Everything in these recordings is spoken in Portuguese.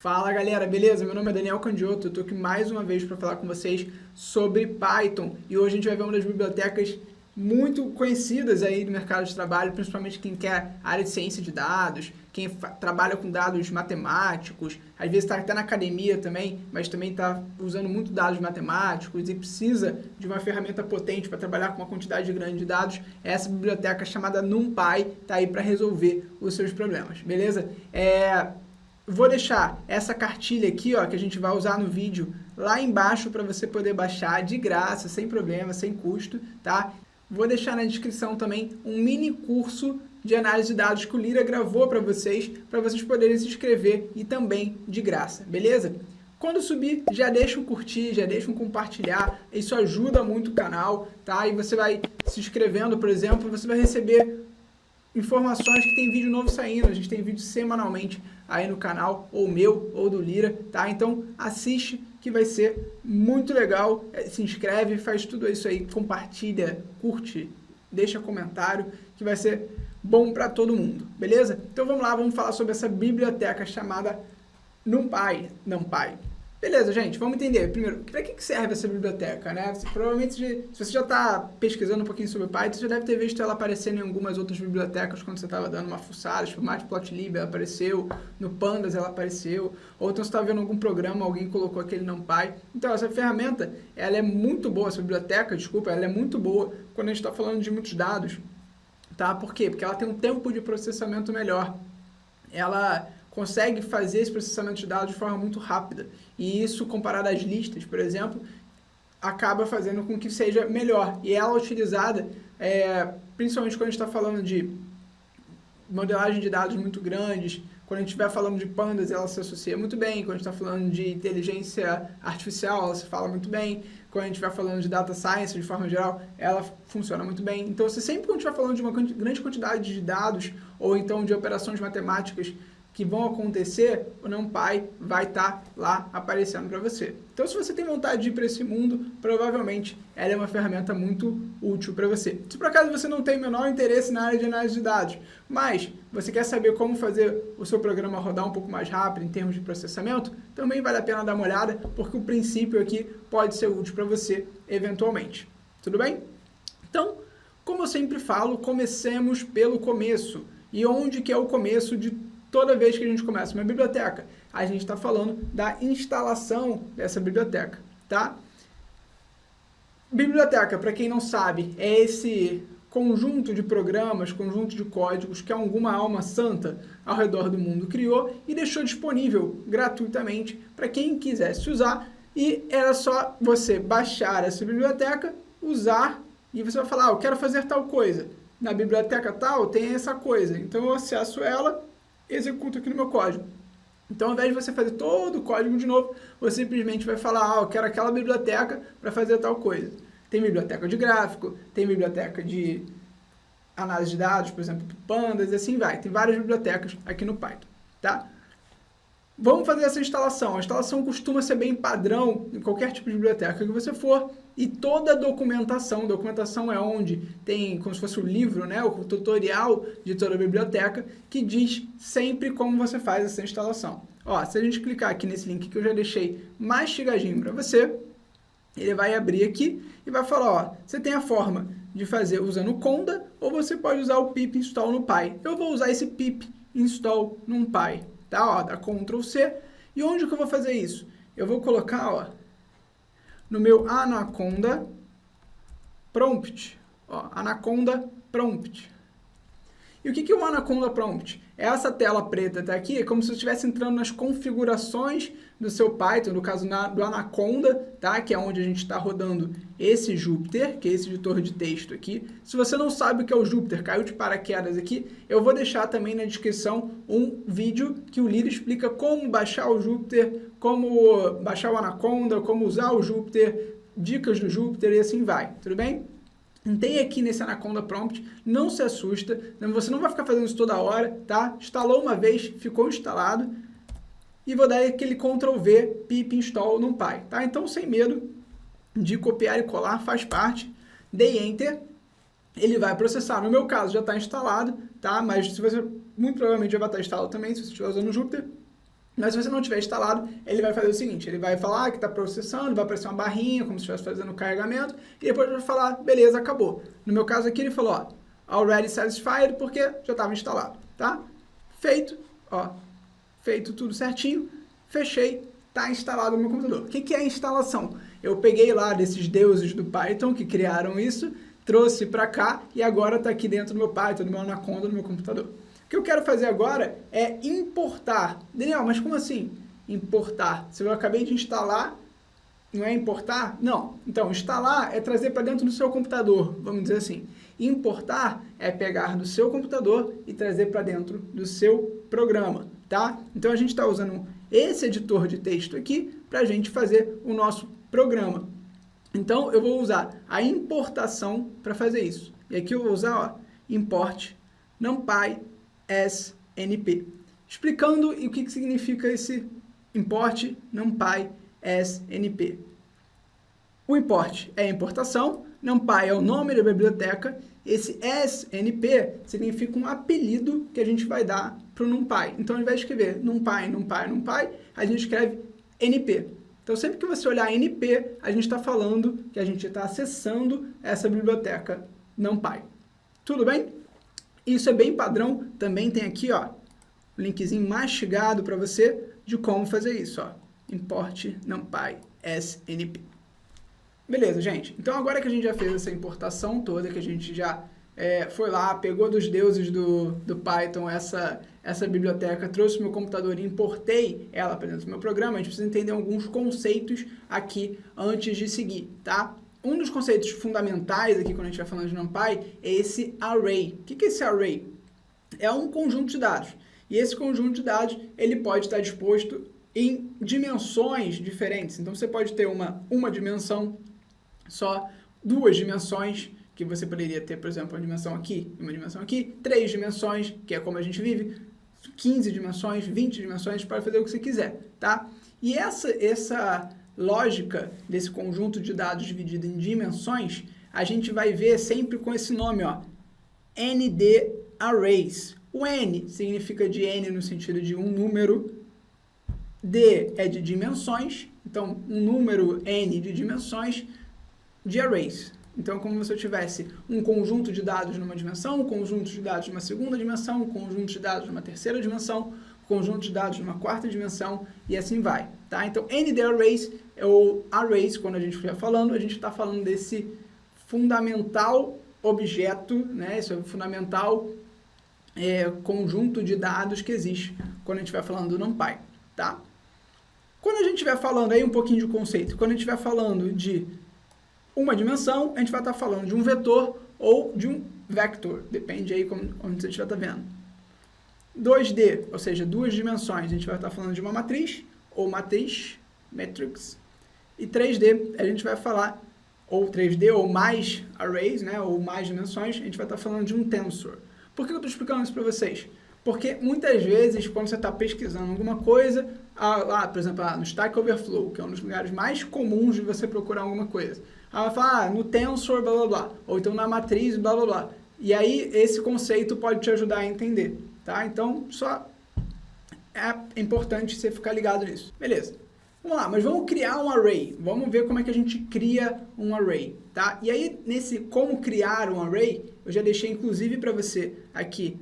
Fala galera, beleza? Meu nome é Daniel Candioto, eu tô aqui mais uma vez para falar com vocês sobre Python e hoje a gente vai ver uma das bibliotecas muito conhecidas aí no mercado de trabalho, principalmente quem quer área de ciência de dados, quem trabalha com dados matemáticos, às vezes está até na academia também, mas também está usando muito dados matemáticos e precisa de uma ferramenta potente para trabalhar com uma quantidade grande de dados. Essa biblioteca chamada NumPy está aí para resolver os seus problemas, beleza? Vou deixar essa cartilha aqui, ó, que a gente vai usar no vídeo lá embaixo para você poder baixar de graça, sem problema, sem custo, tá? Vou deixar na descrição também um mini curso de análise de dados que o Lira gravou para vocês poderem se inscrever e também de graça, beleza? Quando subir, já deixa um curtir, já deixa um compartilhar, isso ajuda muito o canal, tá? E você vai se inscrevendo, por exemplo, você vai receber informações que tem vídeo novo saindo, a gente tem vídeo semanalmente aí no canal, ou meu, ou do Lira, tá? Então assiste que vai ser muito legal, se inscreve, faz tudo isso aí, compartilha, curte, deixa comentário, que vai ser bom para todo mundo, beleza? Então vamos lá, vamos falar sobre essa biblioteca chamada NumPy. Beleza, gente, vamos entender. Primeiro, para que serve essa biblioteca, né? Provavelmente, se você já está pesquisando um pouquinho sobre Python, você já deve ter visto ela aparecendo em algumas outras bibliotecas quando você estava dando uma fuçada, tipo Matplotlib, ela apareceu, no Pandas ela apareceu, ou então você está vendo algum programa, alguém colocou aquele NumPy. Então, essa ferramenta, ela é muito boa, essa biblioteca, desculpa, ela é muito boa quando a gente está falando de muitos dados, tá? Por quê? Porque ela tem um tempo de processamento melhor. Ela consegue fazer esse processamento de dados de forma muito rápida. E isso, comparado às listas, por exemplo, acaba fazendo com que seja melhor. E ela é utilizada, principalmente quando a gente está falando de modelagem de dados muito grandes, quando a gente estiver falando de pandas, ela se associa muito bem. Quando a gente está falando de inteligência artificial, ela se fala muito bem. Quando a gente vai falando de data science, de forma geral, ela funciona muito bem. Então, você sempre quando estiver falando de uma grande quantidade de dados, ou então de operações matemáticas que vão acontecer, o NumPy vai estar lá aparecendo para você. Então, se você tem vontade de ir para esse mundo, provavelmente ela é uma ferramenta muito útil para você. Se por acaso você não tem o menor interesse na área de análise de dados, mas você quer saber como fazer o seu programa rodar um pouco mais rápido em termos de processamento, também vale a pena dar uma olhada, porque o princípio aqui pode ser útil para você eventualmente. Tudo bem? Então, como eu sempre falo, comecemos pelo começo. E onde que é o começo de toda vez que a gente começa uma biblioteca? A gente está falando da instalação dessa biblioteca, tá? Biblioteca, para quem não sabe, é esse conjunto de programas, conjunto de códigos que alguma alma santa ao redor do mundo criou e deixou disponível gratuitamente para quem quisesse usar, e era só você baixar essa biblioteca, usar, e você vai falar, eu quero fazer tal coisa. Na biblioteca tal tem essa coisa, então eu acesso ela, executo aqui no meu código. Então, ao invés de você fazer todo o código de novo, você simplesmente vai falar, eu quero aquela biblioteca para fazer tal coisa. Tem biblioteca de gráfico, tem biblioteca de análise de dados, por exemplo, Pandas, e assim vai. Tem várias bibliotecas aqui no Python, tá? Vamos fazer essa instalação. A instalação costuma ser bem padrão em qualquer tipo de biblioteca que você for, e toda a documentação é onde tem como se fosse o livro, né, o tutorial de toda a biblioteca, que diz sempre como você faz essa instalação. Ó, se a gente clicar aqui nesse link que eu já deixei mastigadinho para você, ele vai abrir aqui e vai falar, ó, você tem a forma de fazer usando o conda, ou você pode usar o pip install NumPy. Eu vou usar esse pip install NumPy. Tá, ó, dá Ctrl C. E onde que eu vou fazer isso? Eu vou colocar, ó, no meu Anaconda Prompt. Ó, Anaconda Prompt. E o que é o Anaconda Prompt? Essa tela preta até aqui é como se você estivesse entrando nas configurações do seu Python, no caso do Anaconda, tá? Que é onde a gente está rodando esse Jupyter, que é esse editor de texto aqui. Se você não sabe o que é o Jupyter, caiu de paraquedas aqui, eu vou deixar também na descrição um vídeo que o Lira explica como baixar o Jupyter, como baixar o Anaconda, como usar o Jupyter, dicas do Jupyter e assim vai, tudo bem? Tem aqui nesse Anaconda Prompt, não se assusta, você não vai ficar fazendo isso toda hora, tá? Instalou uma vez, ficou instalado, e vou dar aquele Ctrl V, pip install NumPy, tá? Então, sem medo de copiar e colar, faz parte, dei Enter, ele vai processar. No meu caso, já está instalado, tá? Mas se você, muito provavelmente já vai estar instalado também, se você estiver usando o Jupyter. Mas se você não tiver instalado, ele vai fazer o seguinte, ele vai falar que está processando, vai aparecer uma barrinha, como se estivesse fazendo o carregamento, e depois vai falar, beleza, acabou. No meu caso aqui, ele falou, ó, already satisfied, porque já estava instalado, tá? Feito, ó, feito tudo certinho, fechei, está instalado no meu computador. O que é a instalação? Eu peguei lá desses deuses do Python que criaram isso, trouxe para cá, e agora está aqui dentro do meu Python, do meu Anaconda, do meu computador. O que eu quero fazer agora é importar. Daniel, mas como assim importar? Se eu acabei de instalar, não é importar? Não. Então, instalar é trazer para dentro do seu computador, vamos dizer assim. Importar é pegar do seu computador e trazer para dentro do seu programa, tá? Então, a gente está usando esse editor de texto aqui para a gente fazer o nosso programa. Então, eu vou usar a importação para fazer isso. E aqui eu vou usar, ó, import numpy as np, explicando o que significa esse import numpy as np. O import é a importação, numpy é o nome da biblioteca, esse as np significa um apelido que a gente vai dar para o numpy. Então, ao invés de escrever numpy, a gente escreve np. Então, sempre que você olhar np, a gente está falando que a gente está acessando essa biblioteca numpy. Tudo bem? Isso é bem padrão, também tem aqui, ó, um linkzinho mastigado para você de como fazer isso, ó, import numpy as np. Beleza, gente? Então, agora que a gente já fez essa importação toda, que a gente já foi lá, pegou dos deuses do Python essa biblioteca, trouxe o meu computador e importei ela para dentro do meu programa, a gente precisa entender alguns conceitos aqui antes de seguir, tá? Um dos conceitos fundamentais aqui, quando a gente vai falando de NumPy, é esse array. O que é esse array? É um conjunto de dados. E esse conjunto de dados, ele pode estar disposto em dimensões diferentes. Então, você pode ter uma dimensão só, duas dimensões, que você poderia ter, por exemplo, uma dimensão aqui e uma dimensão aqui, 3 dimensões, que é como a gente vive, 15 dimensões, 20 dimensões, para fazer o que você quiser, tá? E essa lógica desse conjunto de dados dividido em dimensões, a gente vai ver sempre com esse nome, ó, ND Arrays. O N significa de N no sentido de um número, D é de dimensões, então um número N de dimensões de arrays. Então, como se eu tivesse um conjunto de dados numa dimensão, um conjunto de dados numa segunda dimensão, um conjunto de dados numa terceira dimensão, um conjunto de dados numa quarta dimensão, e assim vai, tá? Então, ND Arrays, ou Arrays, quando a gente estiver falando, a gente está falando desse fundamental objeto, né? Esse é o fundamental conjunto de dados que existe quando a gente estiver falando do NumPy, tá? Quando a gente estiver falando aí um pouquinho de conceito, quando a gente estiver falando de uma dimensão, a gente vai estar falando de um vetor ou de um vector, depende aí onde você estiver vendo. 2D, ou seja, duas dimensões, a gente vai estar falando de uma matriz, ou matriz, matrix. E 3D, a gente vai falar, ou 3D, ou mais arrays, né, ou mais dimensões, a gente vai estar falando de um tensor. Por que eu estou explicando isso para vocês? Porque muitas vezes, quando você está pesquisando alguma coisa, lá, por exemplo, no Stack Overflow, que é um dos lugares mais comuns de você procurar alguma coisa, ela vai falar, no tensor, blá, blá, blá, ou então na matriz, blá, blá, blá. E aí, esse conceito pode te ajudar a entender, tá? Então, só é importante você ficar ligado nisso. Beleza. Vamos lá, mas vamos criar um array. Vamos ver como é que a gente cria um array, tá? E aí, nesse como criar um array, eu já deixei, inclusive, para você aqui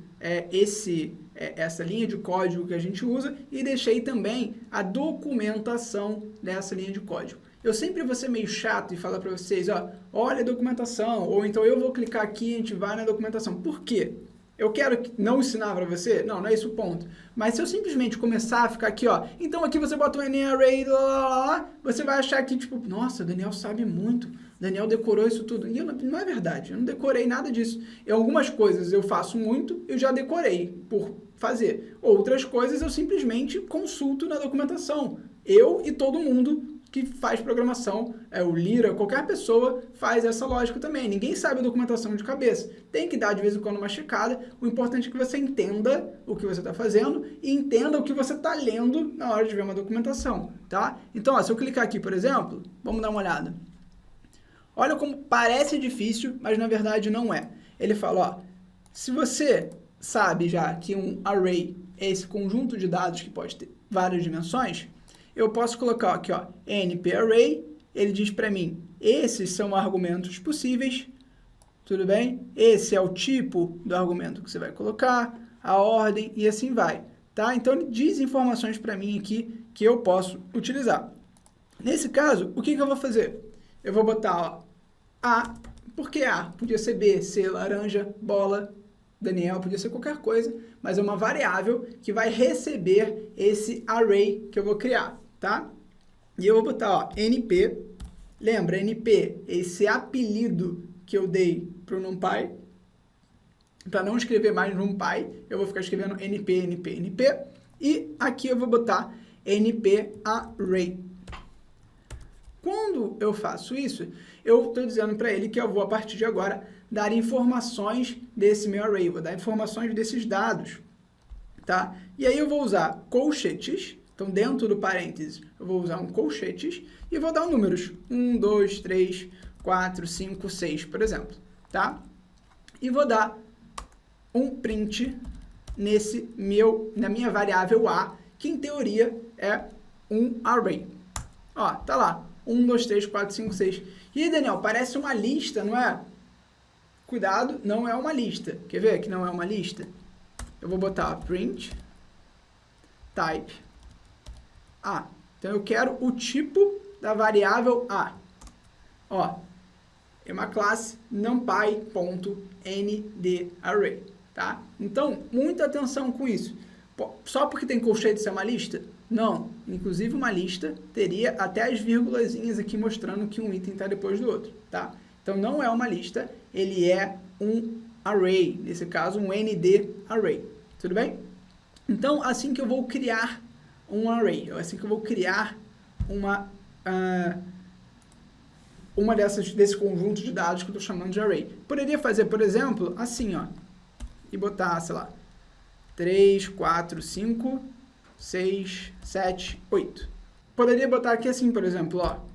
essa linha de código que a gente usa e deixei também a documentação dessa linha de código. Eu sempre vou ser meio chato e falar para vocês, ó, olha a documentação, ou então eu vou clicar aqui e a gente vai na documentação. Por quê? Eu quero não ensinar para você? Não, não é esse o ponto. Mas se eu simplesmente começar a ficar aqui, ó, então aqui você bota um NArray, você vai achar que, tipo, nossa, o Daniel sabe muito, Daniel decorou isso tudo. E não é verdade, eu não decorei nada disso. Algumas coisas eu faço muito, eu já decorei por fazer. Outras coisas eu simplesmente consulto na documentação. Eu e todo mundo que faz programação, o Lira, qualquer pessoa faz essa lógica também. Ninguém sabe a documentação de cabeça. Tem que dar de vez em quando uma checada. O importante é que você entenda o que você está fazendo e entenda o que você está lendo na hora de ver uma documentação, tá? Então, ó, se eu clicar aqui, por exemplo, vamos dar uma olhada. Olha como parece difícil, mas na verdade não é. Ele fala, ó, se você sabe já que um array é esse conjunto de dados que pode ter várias dimensões, eu posso colocar aqui, ó, npArray, ele diz para mim, esses são argumentos possíveis, tudo bem? Esse é o tipo do argumento que você vai colocar, a ordem e assim vai, tá? Então, ele diz informações para mim aqui que eu posso utilizar. Nesse caso, o que eu vou fazer? Eu vou botar, ó, A, por que A? Podia ser B, C, laranja, bola, Daniel, podia ser qualquer coisa, mas é uma variável que vai receber esse array que eu vou criar, tá? E eu vou botar, ó, np, lembra, np, esse apelido que eu dei para o NumPy, para não escrever mais NumPy, eu vou ficar escrevendo np, e aqui eu vou botar npArray. Quando eu faço isso, eu estou dizendo para ele que eu vou, a partir de agora, dar informações desse meu array, vou dar informações desses dados, tá? E aí eu vou usar colchetes, então dentro do parênteses eu vou usar um colchetes e vou dar números, 1, 2, 3, 4, 5, 6, por exemplo, tá? E vou dar um print na minha variável A, que em teoria é um array. Ó, tá lá, 1, 2, 3, 4, 5, 6. E aí, Daniel, parece uma lista, não é? Cuidado, não é uma lista. Quer ver que não é uma lista? Eu vou botar print type A. Então, eu quero o tipo da variável A. Ó, é uma classe numpy.ndArray, tá? Então, muita atenção com isso. Só porque tem colchetes é uma lista? Não. Inclusive, uma lista teria até as vírgulazinhas aqui mostrando que um item está depois do outro, tá? Então, não é uma lista, ele é um array, nesse caso, um ND-array, tudo bem? Então, assim que eu vou criar um array, assim que eu vou criar desse conjunto de dados que eu estou chamando de array. Poderia fazer, por exemplo, assim, ó, e botar, sei lá, 3, 4, 5, 6, 7, 8. Poderia botar aqui assim, por exemplo, ó,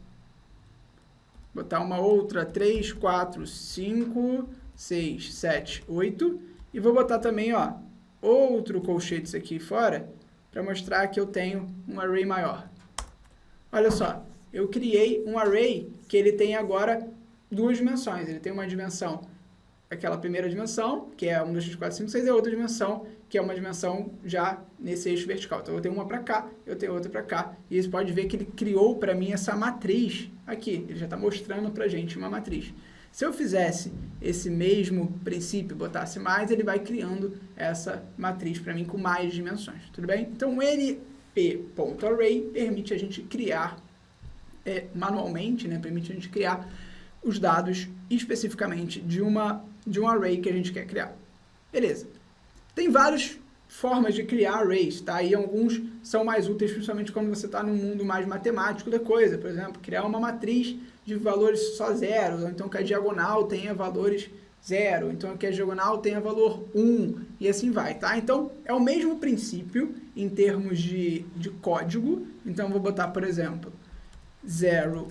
botar uma outra 3, 4, 5, 6, 7, 8 e vou botar também, ó, outro colchetes aqui fora para mostrar que eu tenho um array maior. Olha só, eu criei um array que ele tem agora duas dimensões. Ele tem uma dimensão, aquela primeira dimensão, que é 1, 2, 3, 4, 5, 6, e a outra dimensão, que é uma dimensão já nesse eixo vertical. Então, eu tenho uma para cá, eu tenho outra para cá. E você pode ver que ele criou para mim essa matriz aqui. Ele já está mostrando para a gente uma matriz. Se eu fizesse esse mesmo princípio, botasse mais, ele vai criando essa matriz para mim com mais dimensões. Tudo bem? Então, o np.array permite a gente criar manualmente, né? Permite a gente criar os dados especificamente de um array que a gente quer criar. Beleza. Tem várias formas de criar arrays, tá? E alguns são mais úteis, principalmente quando você está num mundo mais matemático da coisa. Por exemplo, criar uma matriz de valores só zero, ou então que a diagonal tenha valores 0, então que a diagonal tenha valor 1, e assim vai, tá? Então, é o mesmo princípio em termos de código. Então, vou botar, por exemplo, 0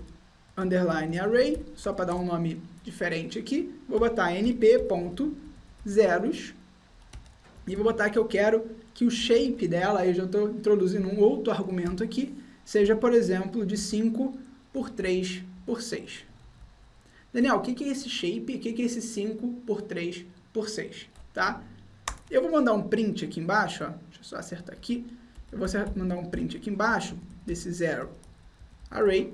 underline array, só para dar um nome diferente aqui. Vou botar np.zeros e vou botar que eu quero que o shape dela, eu já estou introduzindo um outro argumento aqui, seja, por exemplo, de 5 por 3 por 6. Daniel, o que é esse shape? O que é esse 5 por 3 por 6? Tá? Eu vou mandar um print aqui embaixo, ó. Deixa eu só acertar aqui. Eu vou mandar um print aqui embaixo desse 0 array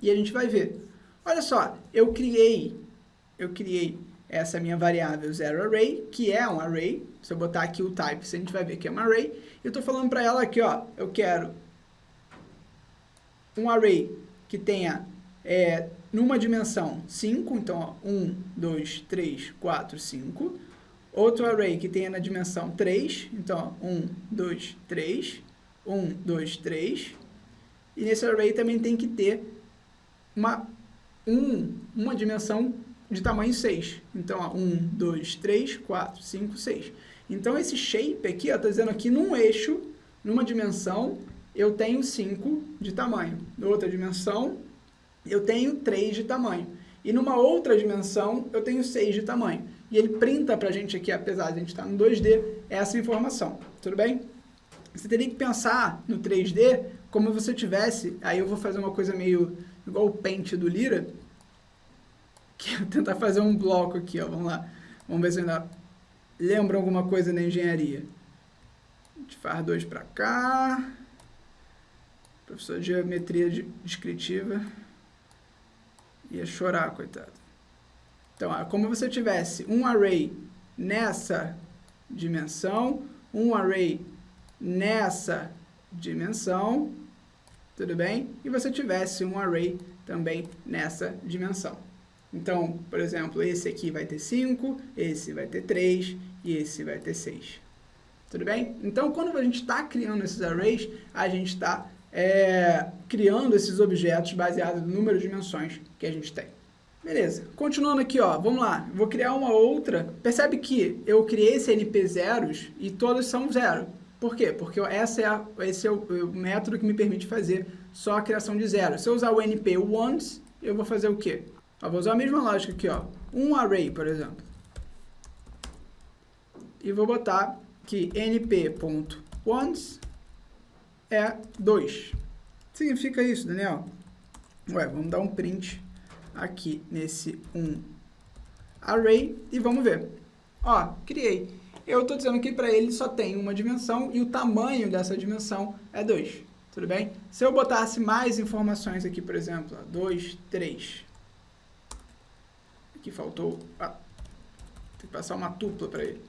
e a gente vai ver. Olha só, eu criei essa minha variável 0 array, que é um array. Se eu botar aqui o type, a gente vai ver que é um array. Eu estou falando para ela aqui, ó, eu quero um array que tenha numa dimensão 5, então, ó, 1, 2, 3, 4, 5. Outro array que tenha na dimensão 3, então, ó, 1, 2, 3, 1, 2, 3. E nesse array também tem que ter uma dimensão de tamanho 6. Então, ó, 1, 2, 3, 4, 5, 6. Então, esse shape aqui, está dizendo aqui num eixo, numa dimensão, eu tenho 5 de tamanho. Na outra dimensão, eu tenho 3 de tamanho. E numa outra dimensão, eu tenho 6 de tamanho. E ele printa para a gente aqui, apesar de a gente estar no 2D, essa informação. Tudo bem? você teria que pensar no 3D como você tivesse, aí eu vou fazer uma coisa meio igual o Paint do Lira, que é tentar fazer um bloco aqui, ó, vamos lá, vamos ver se ainda lembra alguma coisa da engenharia. A gente faz 2 para cá, professor de geometria descritiva, ia chorar, coitado. Então, ó, como você tivesse um array nessa dimensão, um array nessa dimensão, tudo bem? E você tivesse um array também nessa dimensão. Então, por exemplo, esse aqui vai ter 5, esse vai ter 3 e esse vai ter 6. Tudo bem? Então, quando a gente está criando esses arrays, a gente está criando esses objetos baseados no número de dimensões que a gente tem. Beleza. Continuando aqui, ó, vamos lá. Vou criar uma outra. Percebe que eu criei esse NP zeros e todos são zero. Por quê? Porque esse é o método que me permite fazer só a criação de zero. Se eu usar o NP ones, eu vou fazer o quê? Eu vou usar a mesma lógica aqui, ó. Um array, por exemplo. E vou botar que np.ones é 2. Significa isso, Daniel? Ué, vamos dar um print aqui nesse array e vamos ver. Ó, criei. Eu estou dizendo que para ele só tem uma dimensão e o tamanho dessa dimensão é 2. Tudo bem? Se eu botasse mais informações aqui, por exemplo, 2, 3. Aqui faltou... tem que passar uma tupla para ele.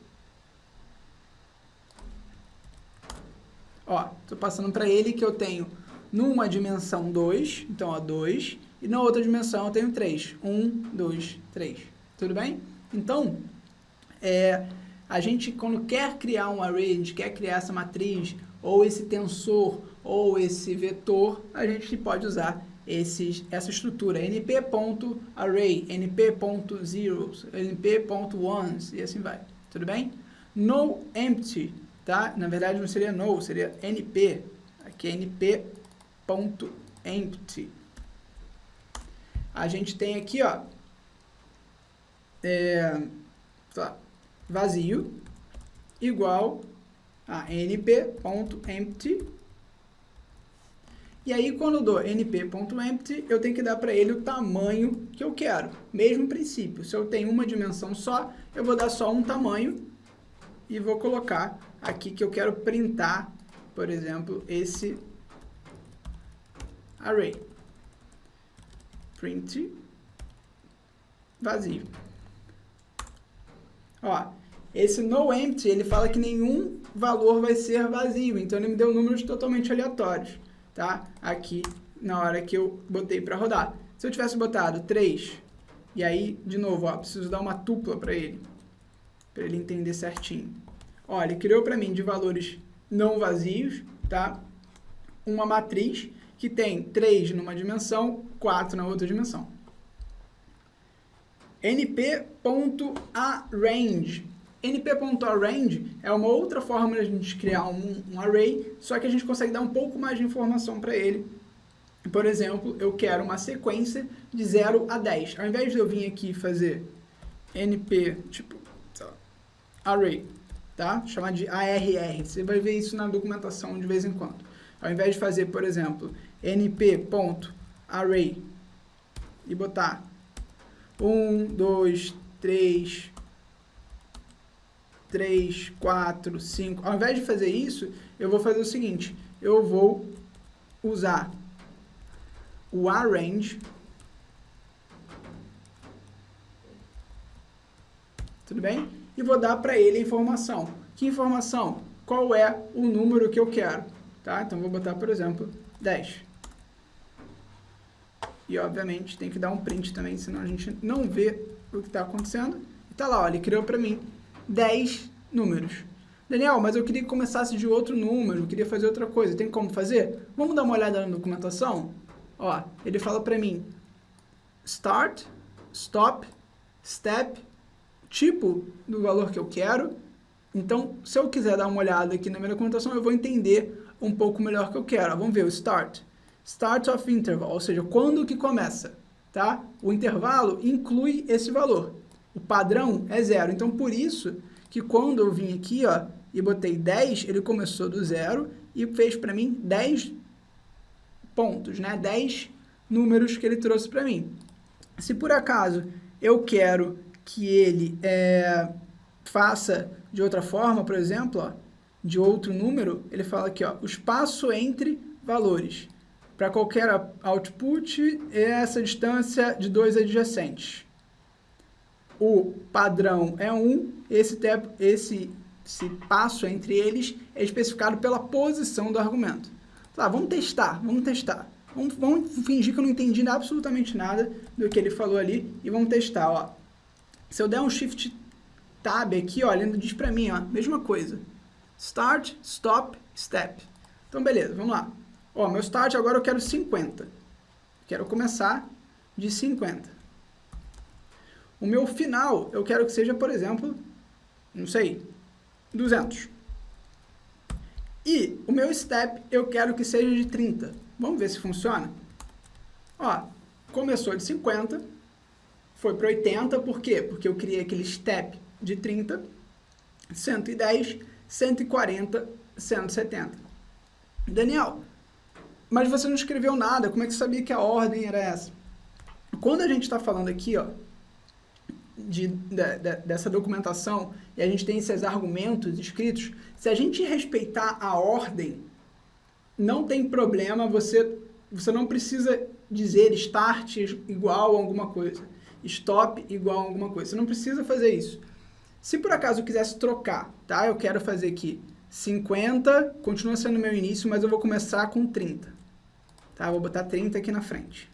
Ó, estou passando para ele que eu tenho numa dimensão 2, então ó, 2, e na outra dimensão eu tenho 3. 1, 2, 3. Tudo bem? Então, a gente quando quer criar um array, a gente quer criar essa matriz, ou esse tensor, ou esse vetor, a gente pode usar essa estrutura, np.array, np.zeros, np.ones, e assim vai. Tudo bem? No empty, tá? Na verdade não seria no, seria np. Aqui é np.empty. A gente tem aqui, ó, vazio igual a np.empty. E aí, quando eu dou np.empty, eu tenho que dar para ele o tamanho que eu quero. Mesmo princípio. Se eu tenho uma dimensão só, eu vou dar só um tamanho e vou colocar aqui que eu quero printar, por exemplo, esse array. Print vazio. Ó, esse noEmpty, ele fala que nenhum valor vai ser vazio, então ele me deu números totalmente aleatórios, tá? Aqui, na hora que eu botei para rodar. Se eu tivesse botado 3, e aí, de novo, ó, preciso dar uma tupla para ele entender certinho. Ó, ele criou para mim de valores não vazios, tá? Uma matriz que tem 3 numa dimensão, 4 na outra dimensão. np.arrange. np.arrange é uma outra forma de a gente criar um array, só que a gente consegue dar um pouco mais de informação para ele. Por exemplo, eu quero uma sequência de 0 a 10. Ao invés de eu vir aqui fazer np, tipo, array, tá? Chamar de ARR. Você vai ver isso na documentação de vez em quando. Ao invés de fazer, por exemplo, np.array e botar 1, 2, 3, 4, 5. Ao invés de fazer isso, eu vou fazer o seguinte. Eu vou usar o arrange. Tudo bem? E vou dar para ele a informação. Que informação? Qual é o número que eu quero? Tá? Então, vou botar, por exemplo, 10. E, obviamente, tem que dar um print também, senão a gente não vê o que está acontecendo. E tá lá, ó, ele criou para mim 10 números. Daniel, mas eu queria que começasse de outro número, eu queria fazer outra coisa. Tem como fazer? Vamos dar uma olhada na documentação? Ó, ele fala para mim start, stop, step, tipo do valor que eu quero. Então, se eu quiser dar uma olhada aqui na minha documentação, eu vou entender um pouco melhor o que eu quero. Ó, vamos ver o start. Start of interval, ou seja, quando que começa, tá? O intervalo inclui esse valor. O padrão é 0. Então, por isso que quando eu vim aqui, ó, e botei 10, ele começou do 0 e fez para mim 10 pontos, né? 10 números que ele trouxe para mim. Se por acaso eu quero que ele faça de outra forma, por exemplo, ó, de outro número, ele fala aqui, ó, o espaço entre valores. Para qualquer output, essa distância de dois adjacentes. O padrão é 1, esse passo entre eles é especificado pela posição do argumento. Tá, vamos testar. Vamos fingir que eu não entendi absolutamente nada do que ele falou ali e vamos testar, ó. Se eu der um Shift Tab aqui, ó, ele diz pra mim, ó, mesma coisa. Start, Stop, Step. Então, beleza, vamos lá. Ó, meu Start agora eu quero 50. Quero começar de 50. O meu final eu quero que seja, por exemplo, não sei, 200. E o meu Step eu quero que seja de 30. Vamos ver se funciona? Ó, começou de 50, foi para 80, por quê? Porque eu criei aquele Step de 30, 110, 140, 170. Daniel, mas você não escreveu nada, como é que você sabia que a ordem era essa? Quando a gente está falando aqui, ó, dessa documentação, e a gente tem esses argumentos escritos, se a gente respeitar a ordem, não tem problema, você não precisa dizer start igual a alguma coisa, stop igual a alguma coisa, você não precisa fazer isso. Se por acaso eu quisesse trocar, tá? Eu quero fazer aqui 50, continua sendo meu início, mas eu vou começar com 30. Tá? Vou botar 30 aqui na frente.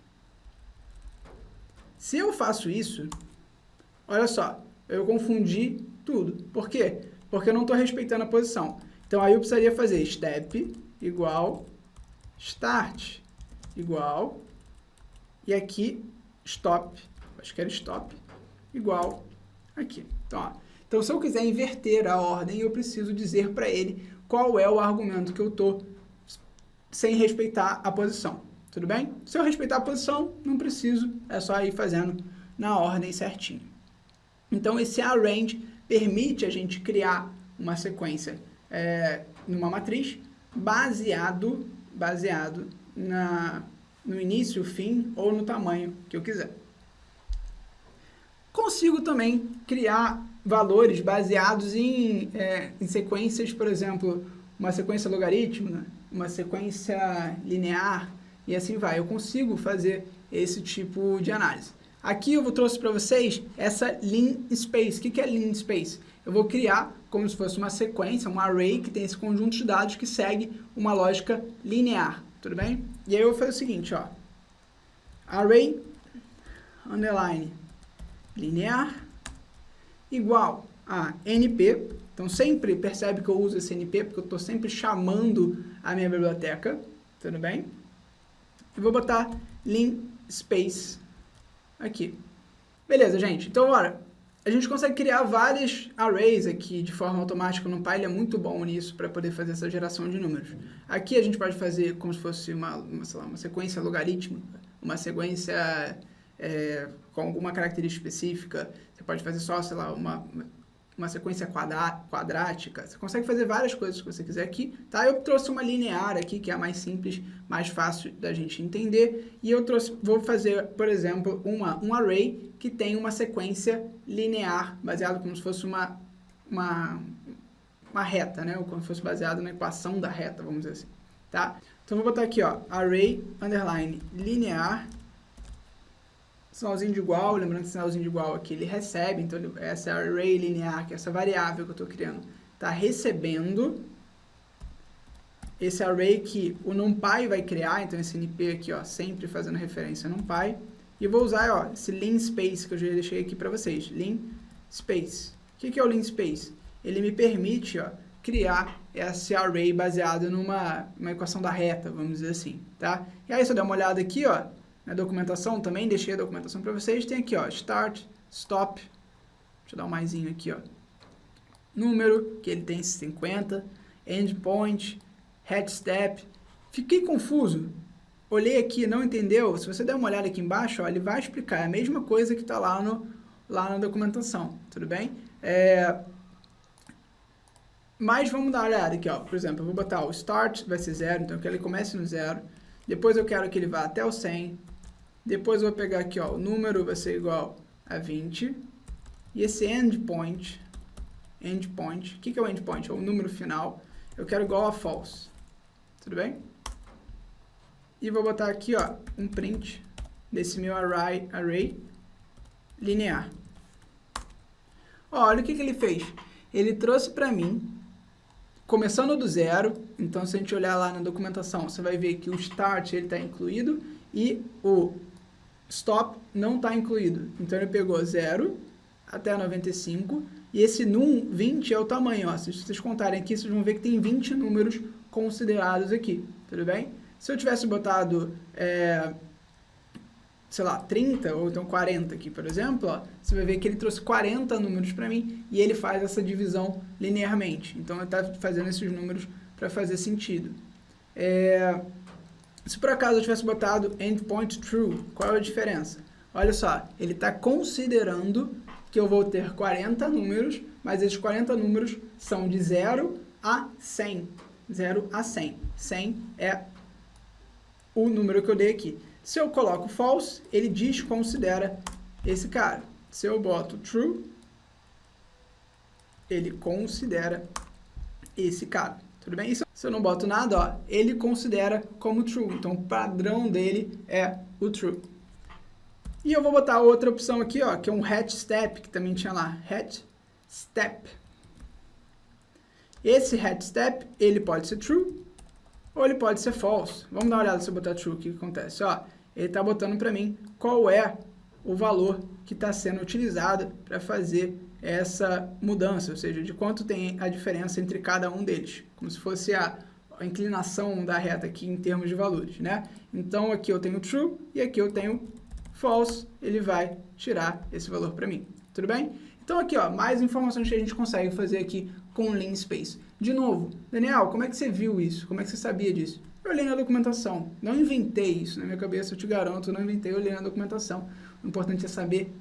Se eu faço isso, olha só, eu confundi tudo. Por quê? Porque eu não estou respeitando a posição. Então, aí eu precisaria fazer step igual, start igual, e aqui stop, acho que era stop, igual aqui. Então, ó, então, se eu quiser inverter a ordem, eu preciso dizer para ele qual é o argumento que eu estou sem respeitar a posição. Tudo bem? Se eu respeitar a posição, não preciso, é só ir fazendo na ordem certinho. Então, esse arrange permite a gente criar uma sequência numa matriz baseado no início, fim ou no tamanho que eu quiser. Consigo também criar valores baseados em sequências, por exemplo, uma sequência logarítmica, uma sequência linear e assim vai. Eu consigo fazer esse tipo de análise. Aqui eu trouxe para vocês essa linspace. O que é linspace? Eu vou criar como se fosse uma sequência, um array que tem esse conjunto de dados que segue uma lógica linear, tudo bem? E aí eu vou fazer o seguinte, ó, array underline linear igual a np. Então sempre percebe que eu uso esse np porque eu estou sempre chamando a minha biblioteca, tudo bem? Eu vou botar linspace aqui. Beleza, gente. Então, olha, a gente consegue criar vários arrays aqui de forma automática no NumPy. Ele é muito bom nisso para poder fazer essa geração de números. Aqui a gente pode fazer como se fosse sei lá, uma sequência logarítmica, uma sequência com alguma característica específica. Você pode fazer só, sei lá, uma sequência quadrática. Você consegue fazer várias coisas que você quiser aqui, tá? Eu trouxe uma linear aqui, que é a mais simples, mais fácil da gente entender. E eu vou fazer, por exemplo, um array que tem uma sequência linear, baseado como se fosse uma reta, né? Ou como se fosse baseado na equação da reta, vamos dizer assim, tá? Então, eu vou botar aqui, ó, array underline linear, sinalzinho de igual, lembrando que o sinalzinho de igual aqui ele recebe, então essa array linear, que é essa variável que eu estou criando, está recebendo esse array que o NumPy vai criar, então esse NP aqui, ó, sempre fazendo referência ao NumPy, e eu vou usar, ó, esse linspace que eu já deixei aqui para vocês, linspace. O que é o linspace? Ele me permite, ó, criar esse array baseado numa equação da reta, vamos dizer assim, tá? E aí, se eu der uma olhada aqui, ó, na documentação também, deixei a documentação para vocês, tem aqui, ó, start, stop, deixa eu dar um maisinho aqui, ó, número, que ele tem 50, endpoint, head step, fiquei confuso, olhei aqui, não entendeu, se você der uma olhada aqui embaixo, ó, ele vai explicar, é a mesma coisa que está lá na documentação, tudo bem? Mas vamos dar uma olhada aqui, ó. Por exemplo, eu vou botar o start, vai ser 0, então eu quero que ele comece no 0. Depois eu quero que ele vá até o 100. Depois eu vou pegar aqui, ó, o número vai ser igual a 20. E esse endpoint, o que é o endpoint? É o número final. Eu quero igual a false. Tudo bem? E vou botar aqui, ó, um print desse meu array linear. Ó, olha o que ele fez. Ele trouxe para mim, começando do 0, então se a gente olhar lá na documentação, você vai ver que o start ele está incluído e o stop não está incluído. Então ele pegou 0 até 95 e esse num 20 é o tamanho. Ó. Se vocês contarem aqui, vocês vão ver que tem 20 números considerados aqui, tudo bem? Se eu tivesse botado, sei lá, 30 ou então 40 aqui, por exemplo, ó, você vai ver que ele trouxe 40 números para mim e ele faz essa divisão linearmente. Então, ele está fazendo esses números para fazer sentido. Se por acaso eu tivesse botado endpoint true, qual é a diferença? Olha só, ele está considerando que eu vou ter 40 números, mas esses 40 números são de 0 a 100. 0 a 100. 100 é o número que eu dei aqui. Se eu coloco false, ele desconsidera esse cara. Se eu boto true, ele considera esse cara. Tudo bem? Se eu não boto nada, ó, ele considera como true. Então, o padrão dele é o true. E eu vou botar outra opção aqui, ó, que é um hatch step, que também tinha lá. Hatch step. Esse hatch step, ele pode ser true ou ele pode ser false. Vamos dar uma olhada se eu botar true, o que acontece? Ó, ele está botando para mim qual é o valor que está sendo utilizado para fazer essa mudança, ou seja, de quanto tem a diferença entre cada um deles, como se fosse a inclinação da reta aqui em termos de valores, né? Então aqui eu tenho true e aqui eu tenho false, ele vai tirar esse valor para mim, tudo bem? Então aqui, ó, mais informações que a gente consegue fazer aqui com o Lean Space. De novo, Daniel, como é que você viu isso? Como é que você sabia disso? Eu olhei na documentação, não inventei isso na minha cabeça, eu te garanto, eu não inventei, eu olhei na documentação. O importante é saber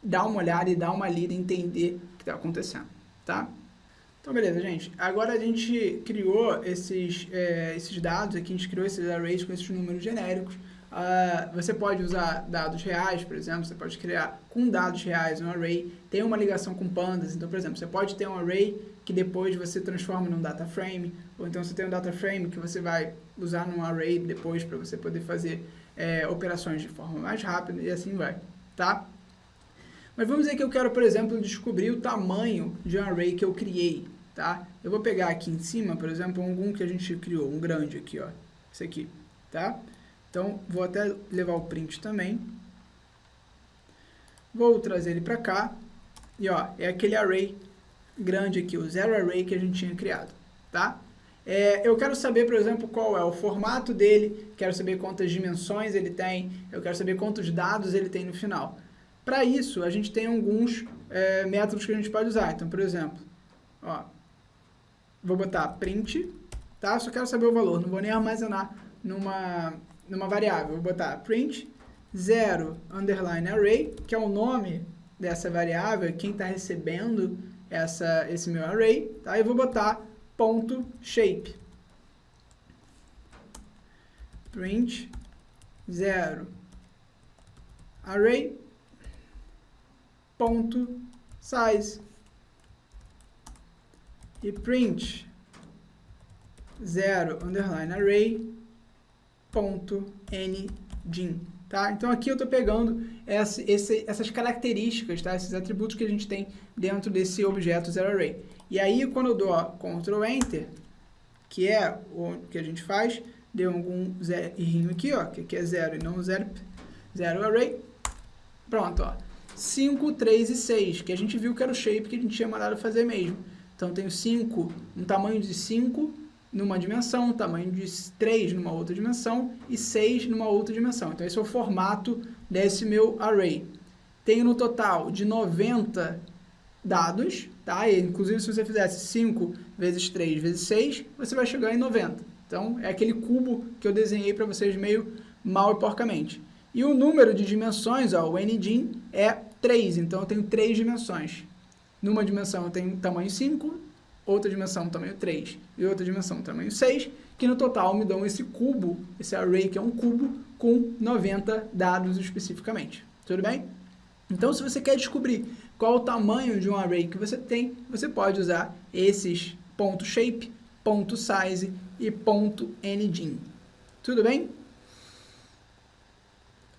dar uma olhada e dar uma lida, entender o que está acontecendo, tá? Então, beleza, gente. Agora a gente criou esses dados aqui, a gente criou esses arrays com esses números genéricos. Você pode usar dados reais, por exemplo, você pode criar com dados reais um array, tem uma ligação com pandas, então, por exemplo, você pode ter um array que depois você transforma num data frame, ou então você tem um data frame que você vai usar num array depois para você poder fazer operações de forma mais rápida e assim vai, tá? Mas vamos dizer que eu quero, por exemplo, descobrir o tamanho de um array que eu criei, tá? Eu vou pegar aqui em cima, por exemplo, um que a gente criou, um grande aqui, ó, esse aqui, tá? Então, vou até levar o print também. Vou trazer ele para cá. E, ó, é aquele array grande aqui, o zero array que a gente tinha criado, tá? Eu quero saber, por exemplo, qual é o formato dele, quero saber quantas dimensões ele tem, eu quero saber quantos dados ele tem no final. Para isso, a gente tem alguns métodos que a gente pode usar. Então, por exemplo, ó, vou botar print, tá? Só quero saber o valor, não vou nem armazenar numa variável. Vou botar print 0 underline array, que é o nome dessa variável, quem está recebendo esse meu array, tá? E vou botar ponto shape. Print 0 array ponto size. E print 0 underline array ponto ngin, tá? Então aqui eu estou pegando essas características, tá? Esses atributos que a gente tem dentro desse objeto zero-array. E aí quando eu dou Ctrl Enter, que é o que a gente faz, deu algum errinho aqui, ó, que aqui é 0 e não zero array, pronto, ó, 5, 3 e 6, que a gente viu que era o shape que a gente tinha mandado fazer mesmo. Então eu tenho 5, um tamanho de 5 numa dimensão, tamanho de 3 numa outra dimensão e 6 numa outra dimensão. Então esse é o formato desse meu array. Tenho no total de 90 dados, tá? E, inclusive se você fizesse 5 vezes 3 vezes 6, você vai chegar em 90. Então é aquele cubo que eu desenhei para vocês meio mal e porcamente. E o número de dimensões, ó, o ngin, é 3, então eu tenho 3 dimensões. Numa dimensão eu tenho tamanho 5, outra dimensão tamanho 3 e outra dimensão tamanho 6, que no total me dão esse cubo, esse array que é um cubo, com 90 dados especificamente. Tudo bem? Então, se você quer descobrir qual o tamanho de um array que você tem, você pode usar esses .shape, .size e .ngin. Tudo bem?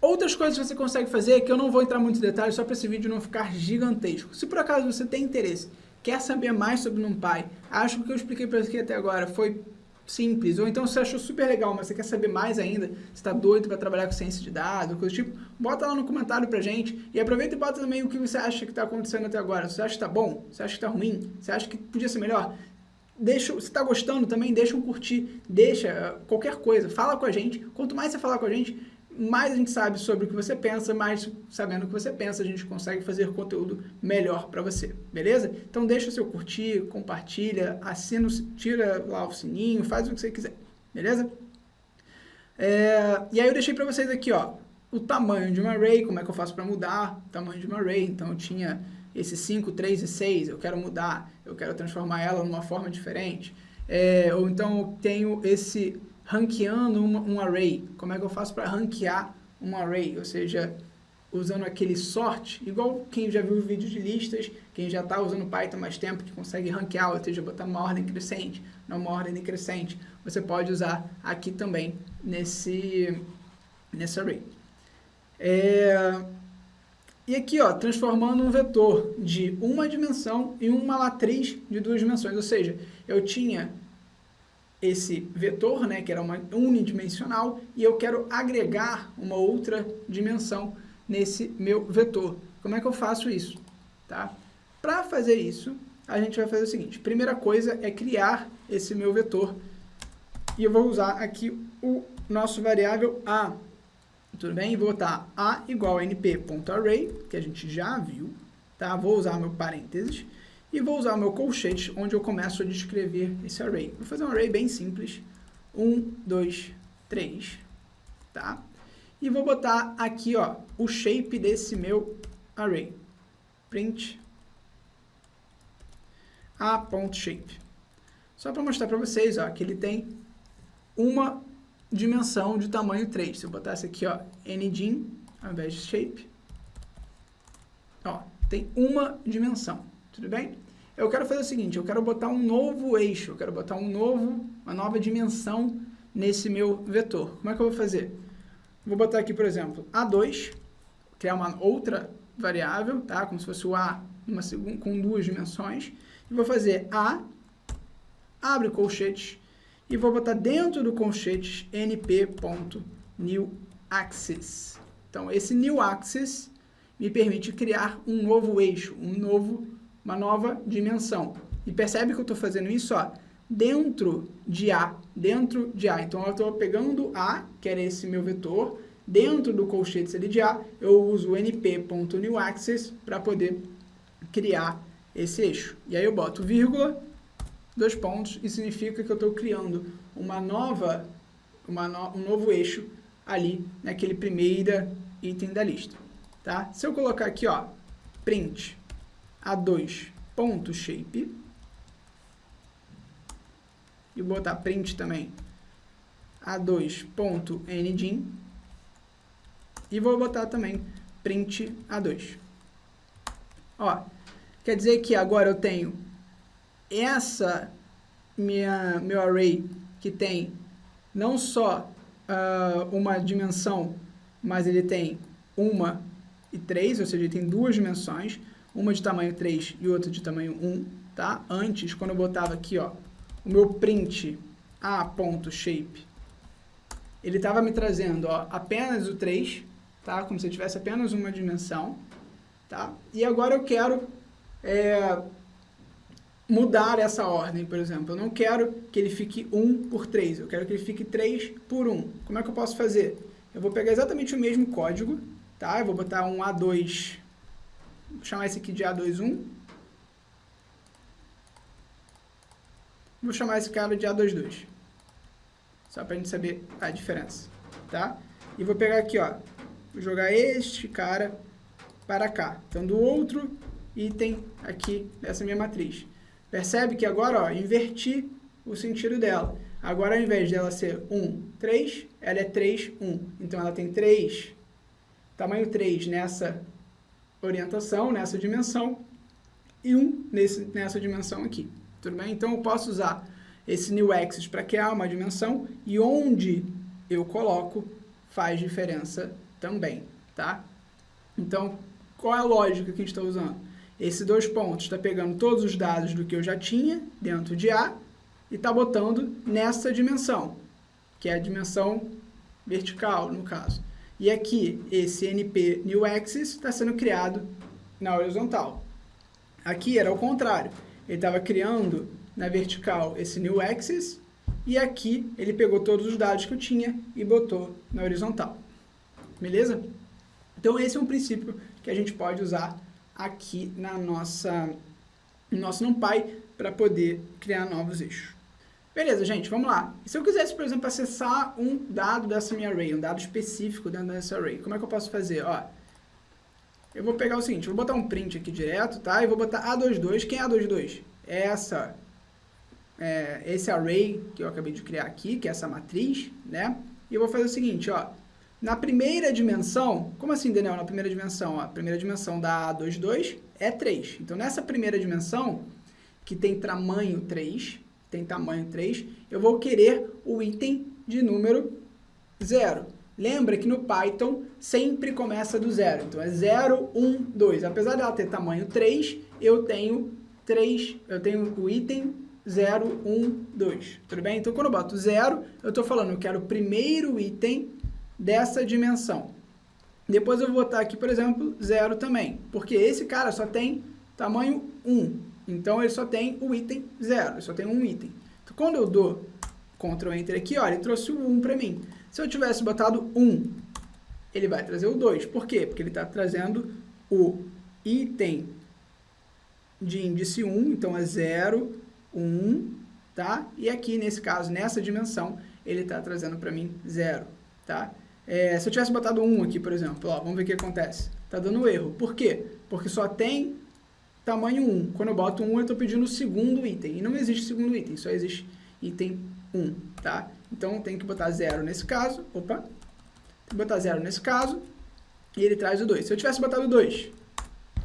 Outras coisas que você consegue fazer, que eu não vou entrar muito em detalhes, só para esse vídeo não ficar gigantesco. Se por acaso você tem interesse, quer saber mais sobre NumPy, acho que o que eu expliquei para você até agora foi simples, ou então você achou super legal, mas você quer saber mais ainda, você está doido para trabalhar com ciência de dados, coisa do tipo, bota lá no comentário pra gente, e aproveita e bota também o que você acha que está acontecendo até agora. Você acha que está bom? Você acha que está ruim? Você acha que podia ser melhor? Se está gostando também, deixa um curtir, deixa qualquer coisa, fala com a gente. Quanto mais você falar com a gente, mais a gente sabe sobre o que você pensa, mais sabendo o que você pensa, a gente consegue fazer conteúdo melhor para você, beleza? Então deixa o seu curtir, compartilha, assina, tira lá o sininho, faz o que você quiser, beleza? E aí eu deixei para vocês aqui, ó, o tamanho de um array, como é que eu faço para mudar o tamanho de um array. Então eu tinha esse 5, 3 e 6, eu quero mudar, eu quero transformar ela numa forma diferente. Ou então eu tenho esse ranqueando um array. Como é que eu faço para ranquear um array? Ou seja, usando aquele sort, igual quem já viu vídeos de listas, quem já está usando Python há mais tempo, que consegue ranquear, ou seja, botar uma ordem crescente, não uma ordem decrescente, você pode usar aqui também nesse array. E aqui, ó, transformando um vetor de uma dimensão em uma matriz de 2 dimensões, ou seja, eu tinha esse vetor, né, que era uma unidimensional, e eu quero agregar uma outra dimensão nesse meu vetor. Como é que eu faço isso? Tá? Para fazer isso, a gente vai fazer o seguinte: primeira coisa é criar esse meu vetor, e eu vou usar aqui o nosso variável a. Tudo bem? E vou botar a igual a np.array, que a gente já viu, tá? Vou usar meu parênteses e vou usar o meu colchete, onde eu começo a descrever esse array. Vou fazer um array bem simples, 1, 2, 3, tá? E vou botar aqui, ó, o shape desse meu array, print a.shape. Só para mostrar para vocês, ó, que ele tem uma dimensão de tamanho 3. Se eu botasse aqui, ó, ngin, ao invés de shape, ó, tem uma dimensão, tudo bem? Eu quero fazer o seguinte, eu quero botar um novo eixo, eu quero botar uma nova dimensão nesse meu vetor. Como é que eu vou fazer? Vou botar aqui, por exemplo, A2, criar uma outra variável, tá? Como se fosse o A com 2 dimensões. E vou fazer A, abre colchetes, e vou botar dentro do colchetes np.newAxis. Então, esse newAxis me permite criar um novo eixo, uma nova dimensão. E percebe que eu estou fazendo isso, ó, dentro de A. Então, eu estou pegando A, que era esse meu vetor, dentro do colchetes ali de A, eu uso o np.newAxis para poder criar esse eixo. E aí eu boto vírgula, 2 pontos, e significa que eu estou criando um novo eixo ali naquele primeiro item da lista. Tá? Se eu colocar aqui, ó, print a2.shape, e botar print também a2.ngin, e vou botar também print a2. Ó, quer dizer que agora eu tenho meu array que tem não só uma dimensão, mas ele tem 1 e 3, ou seja, ele tem 2 dimensões, uma de tamanho 3 e outra de tamanho 1, tá? Antes, quando eu botava aqui, ó, o meu print a.shape, ele estava me trazendo, ó, apenas o 3, tá? Como se eu tivesse apenas uma dimensão, tá? E agora eu quero mudar essa ordem, por exemplo. Eu não quero que ele fique 1 por 3, eu quero que ele fique 3 por 1. Como é que eu posso fazer? Eu vou pegar exatamente o mesmo código, tá? Eu vou botar um A2, vou chamar esse aqui de A21. Vou chamar esse cara de A22. Só para a gente saber a diferença, tá? E vou pegar aqui, ó, vou jogar este cara para cá. Então, do outro item aqui dessa minha matriz. Percebe que agora, ó, inverti o sentido dela. Agora, ao invés dela ser 1, 3, ela é 3, 1. Então, ela tem 3, tamanho 3 nessa orientação, nessa dimensão, e 1 nessa dimensão aqui. Tudo bem? Então, eu posso usar esse new axis para criar uma dimensão, e onde eu coloco faz diferença também, tá? Então, qual é a lógica que a gente está usando? Esses 2 pontos está pegando todos os dados do que eu já tinha dentro de A e está botando nessa dimensão, que é a dimensão vertical, no caso. E aqui, esse NP New Axis está sendo criado na horizontal. Aqui era o contrário. Ele estava criando na vertical esse New Axis e aqui ele pegou todos os dados que eu tinha e botou na horizontal. Beleza? Então, esse é um princípio que a gente pode usar aqui no nosso NumPy para poder criar novos eixos. Beleza, gente, vamos lá. E se eu quisesse, por exemplo, acessar um dado dessa minha array, um dado específico dentro dessa array, como é que eu posso fazer? Ó, eu vou pegar o seguinte, vou botar um print aqui direto, tá? E vou botar A22. Quem é A22? É esse array que eu acabei de criar aqui, que é essa matriz, né? E eu vou fazer o seguinte, ó. Na primeira dimensão, como assim, Daniel? Na primeira dimensão, ó, a primeira dimensão da A22 é 3. Então, nessa primeira dimensão, que tem tamanho 3, eu vou querer o item de número 0. Lembra que no Python sempre começa do 0. Então, é 0, 1, 2. Apesar dela ter tamanho 3, eu tenho o item 0, 1, 2. Tudo bem? Então, quando eu boto 0, eu estou falando, eu quero o primeiro item dessa dimensão. Depois eu vou botar aqui, por exemplo, 0 também, porque esse cara só tem tamanho 1, então ele só tem o item 0, ele só tem um item. Então, quando eu dou Ctrl Enter aqui, olha, ele trouxe o 1 para mim. Se eu tivesse botado 1, ele vai trazer o 2. Por quê? Porque ele está trazendo o item de índice 1, então é 0, 1, tá? E aqui, nesse caso, nessa dimensão, ele está trazendo para mim 0, tá? Se eu tivesse botado 1 aqui, por exemplo, ó, vamos ver o que acontece. Está dando erro. Por quê? Porque só tem tamanho 1. Quando eu boto 1, eu estou pedindo o segundo item. E não existe segundo item, só existe item 1, tá? Então, tem que botar 0 nesse caso. Opa! Tem que botar 0 nesse caso. E ele traz o 2. Se eu tivesse botado 2,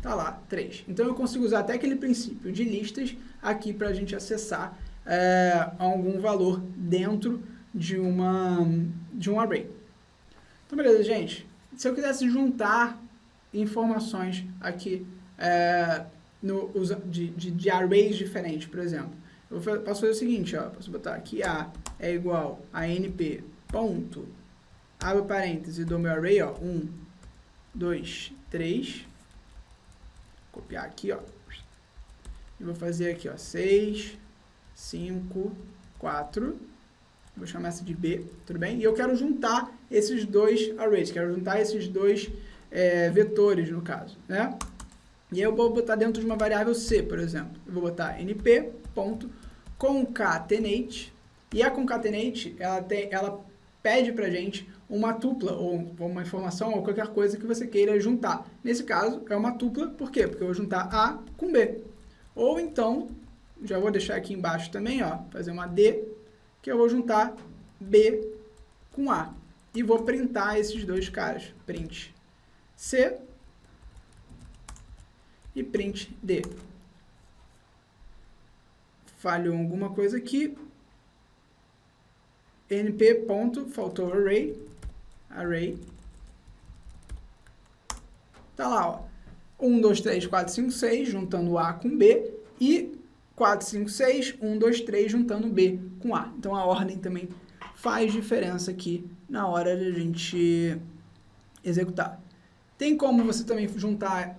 tá lá, 3. Então, eu consigo usar até aquele princípio de listas aqui para a gente acessar algum valor dentro de um array. Então, beleza, gente. Se eu quisesse juntar informações aqui de arrays diferentes, por exemplo, eu posso fazer o seguinte, ó, posso botar aqui A é igual a np ponto, abre parênteses do meu array, ó, 1, 2, 3, copiar aqui, ó, e vou fazer aqui, ó, 6, 5, 4, vou chamar essa de B, tudo bem? E eu quero juntar esses dois arrays, quero juntar esses dois vetores, no caso, né? E aí eu vou botar dentro de uma variável C, por exemplo. Eu vou botar np.concatenate, e a concatenate, ela pede pra gente uma tupla, ou uma informação, ou qualquer coisa que você queira juntar. Nesse caso, é uma tupla, por quê? Porque eu vou juntar A com B. Ou então, já vou deixar aqui embaixo também, ó, fazer uma D, que eu vou juntar B com A. E vou printar esses dois caras. Print C e print D. Falhou alguma coisa aqui. np. Faltou array. Tá lá, ó. 1, 2, 3, 4, 5, 6, juntando A com B. E 4, 5, 6, 1, 2, 3, juntando B com A. Então, a ordem também faz diferença aqui na hora de a gente executar. Tem como você também juntar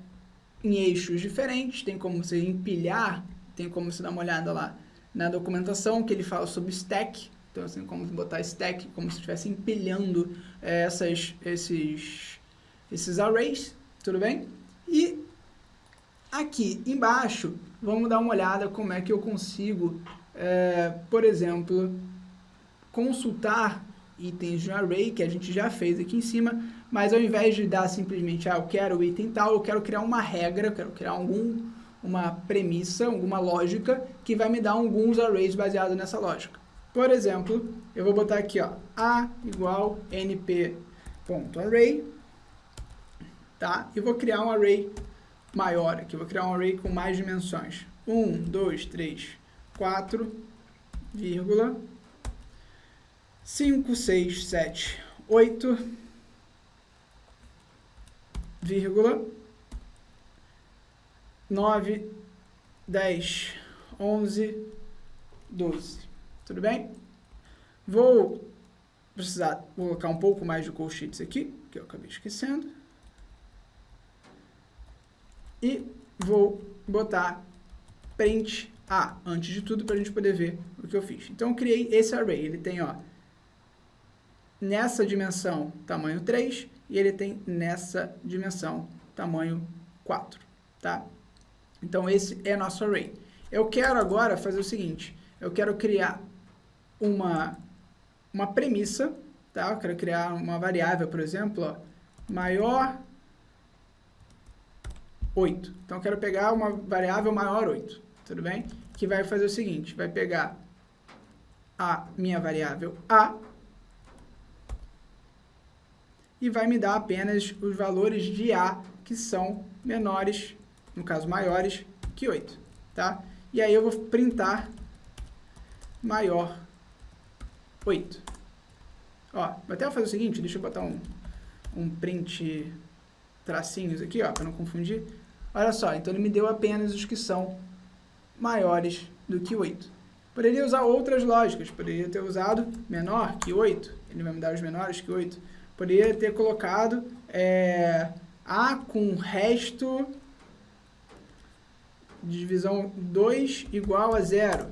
em eixos diferentes, tem como você empilhar, tem como você dar uma olhada lá na documentação que ele fala sobre stack. Então, assim, como botar stack, como se estivesse empilhando esses arrays, tudo bem? E aqui embaixo, vamos dar uma olhada como é que eu consigo, por exemplo, consultar itens de array, que a gente já fez aqui em cima, mas ao invés de dar simplesmente, eu quero o item tal, eu quero criar uma regra, eu quero criar uma premissa, alguma lógica, que vai me dar alguns arrays baseados nessa lógica. Por exemplo, eu vou botar aqui, ó, a igual np.array, tá? E vou criar um array maior aqui, vou criar um array com mais dimensões. 1, 2, 3, 4, vírgula, 5, 6, 7, 8, vírgula, 9, 10, 11, 12. Tudo bem? Vou colocar um pouco mais de colchetes aqui, que eu acabei esquecendo. E vou botar print A, antes de tudo, para a gente poder ver o que eu fiz. Então, eu criei esse array. Ele tem, ó, nessa dimensão, tamanho 3, e ele tem nessa dimensão, tamanho 4, tá? Então, esse é nosso array. Eu quero agora fazer o seguinte, eu quero criar uma premissa, tá? Eu quero criar uma variável, por exemplo, ó, maior 8. Então, eu quero pegar uma variável maior 8, tudo bem? Que vai fazer o seguinte, vai pegar a minha variável A e vai me dar apenas os valores de A que são menores, no caso maiores, que 8, tá? E aí eu vou printar maior 8. Ó, vou até fazer o seguinte, deixa eu botar um print tracinhos aqui, ó, para não confundir. Olha só, então ele me deu apenas os que são maiores do que 8. Poderia usar outras lógicas, poderia ter usado menor que 8, ele vai me dar os menores que 8. Poderia ter colocado A com resto de divisão 2 igual a 0.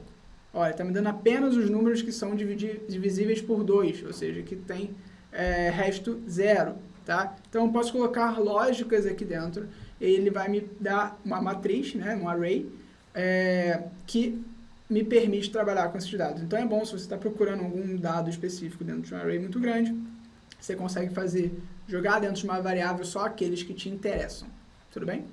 Olha, está me dando apenas os números que são divisíveis por 2, ou seja, que tem resto 0. Tá? Então, eu posso colocar lógicas aqui dentro, e ele vai me dar uma matriz, né, um array, que me permite trabalhar com esses dados. Então, é bom, se você está procurando algum dado específico dentro de um array muito grande, você consegue jogar dentro de uma variável só aqueles que te interessam. Tudo bem?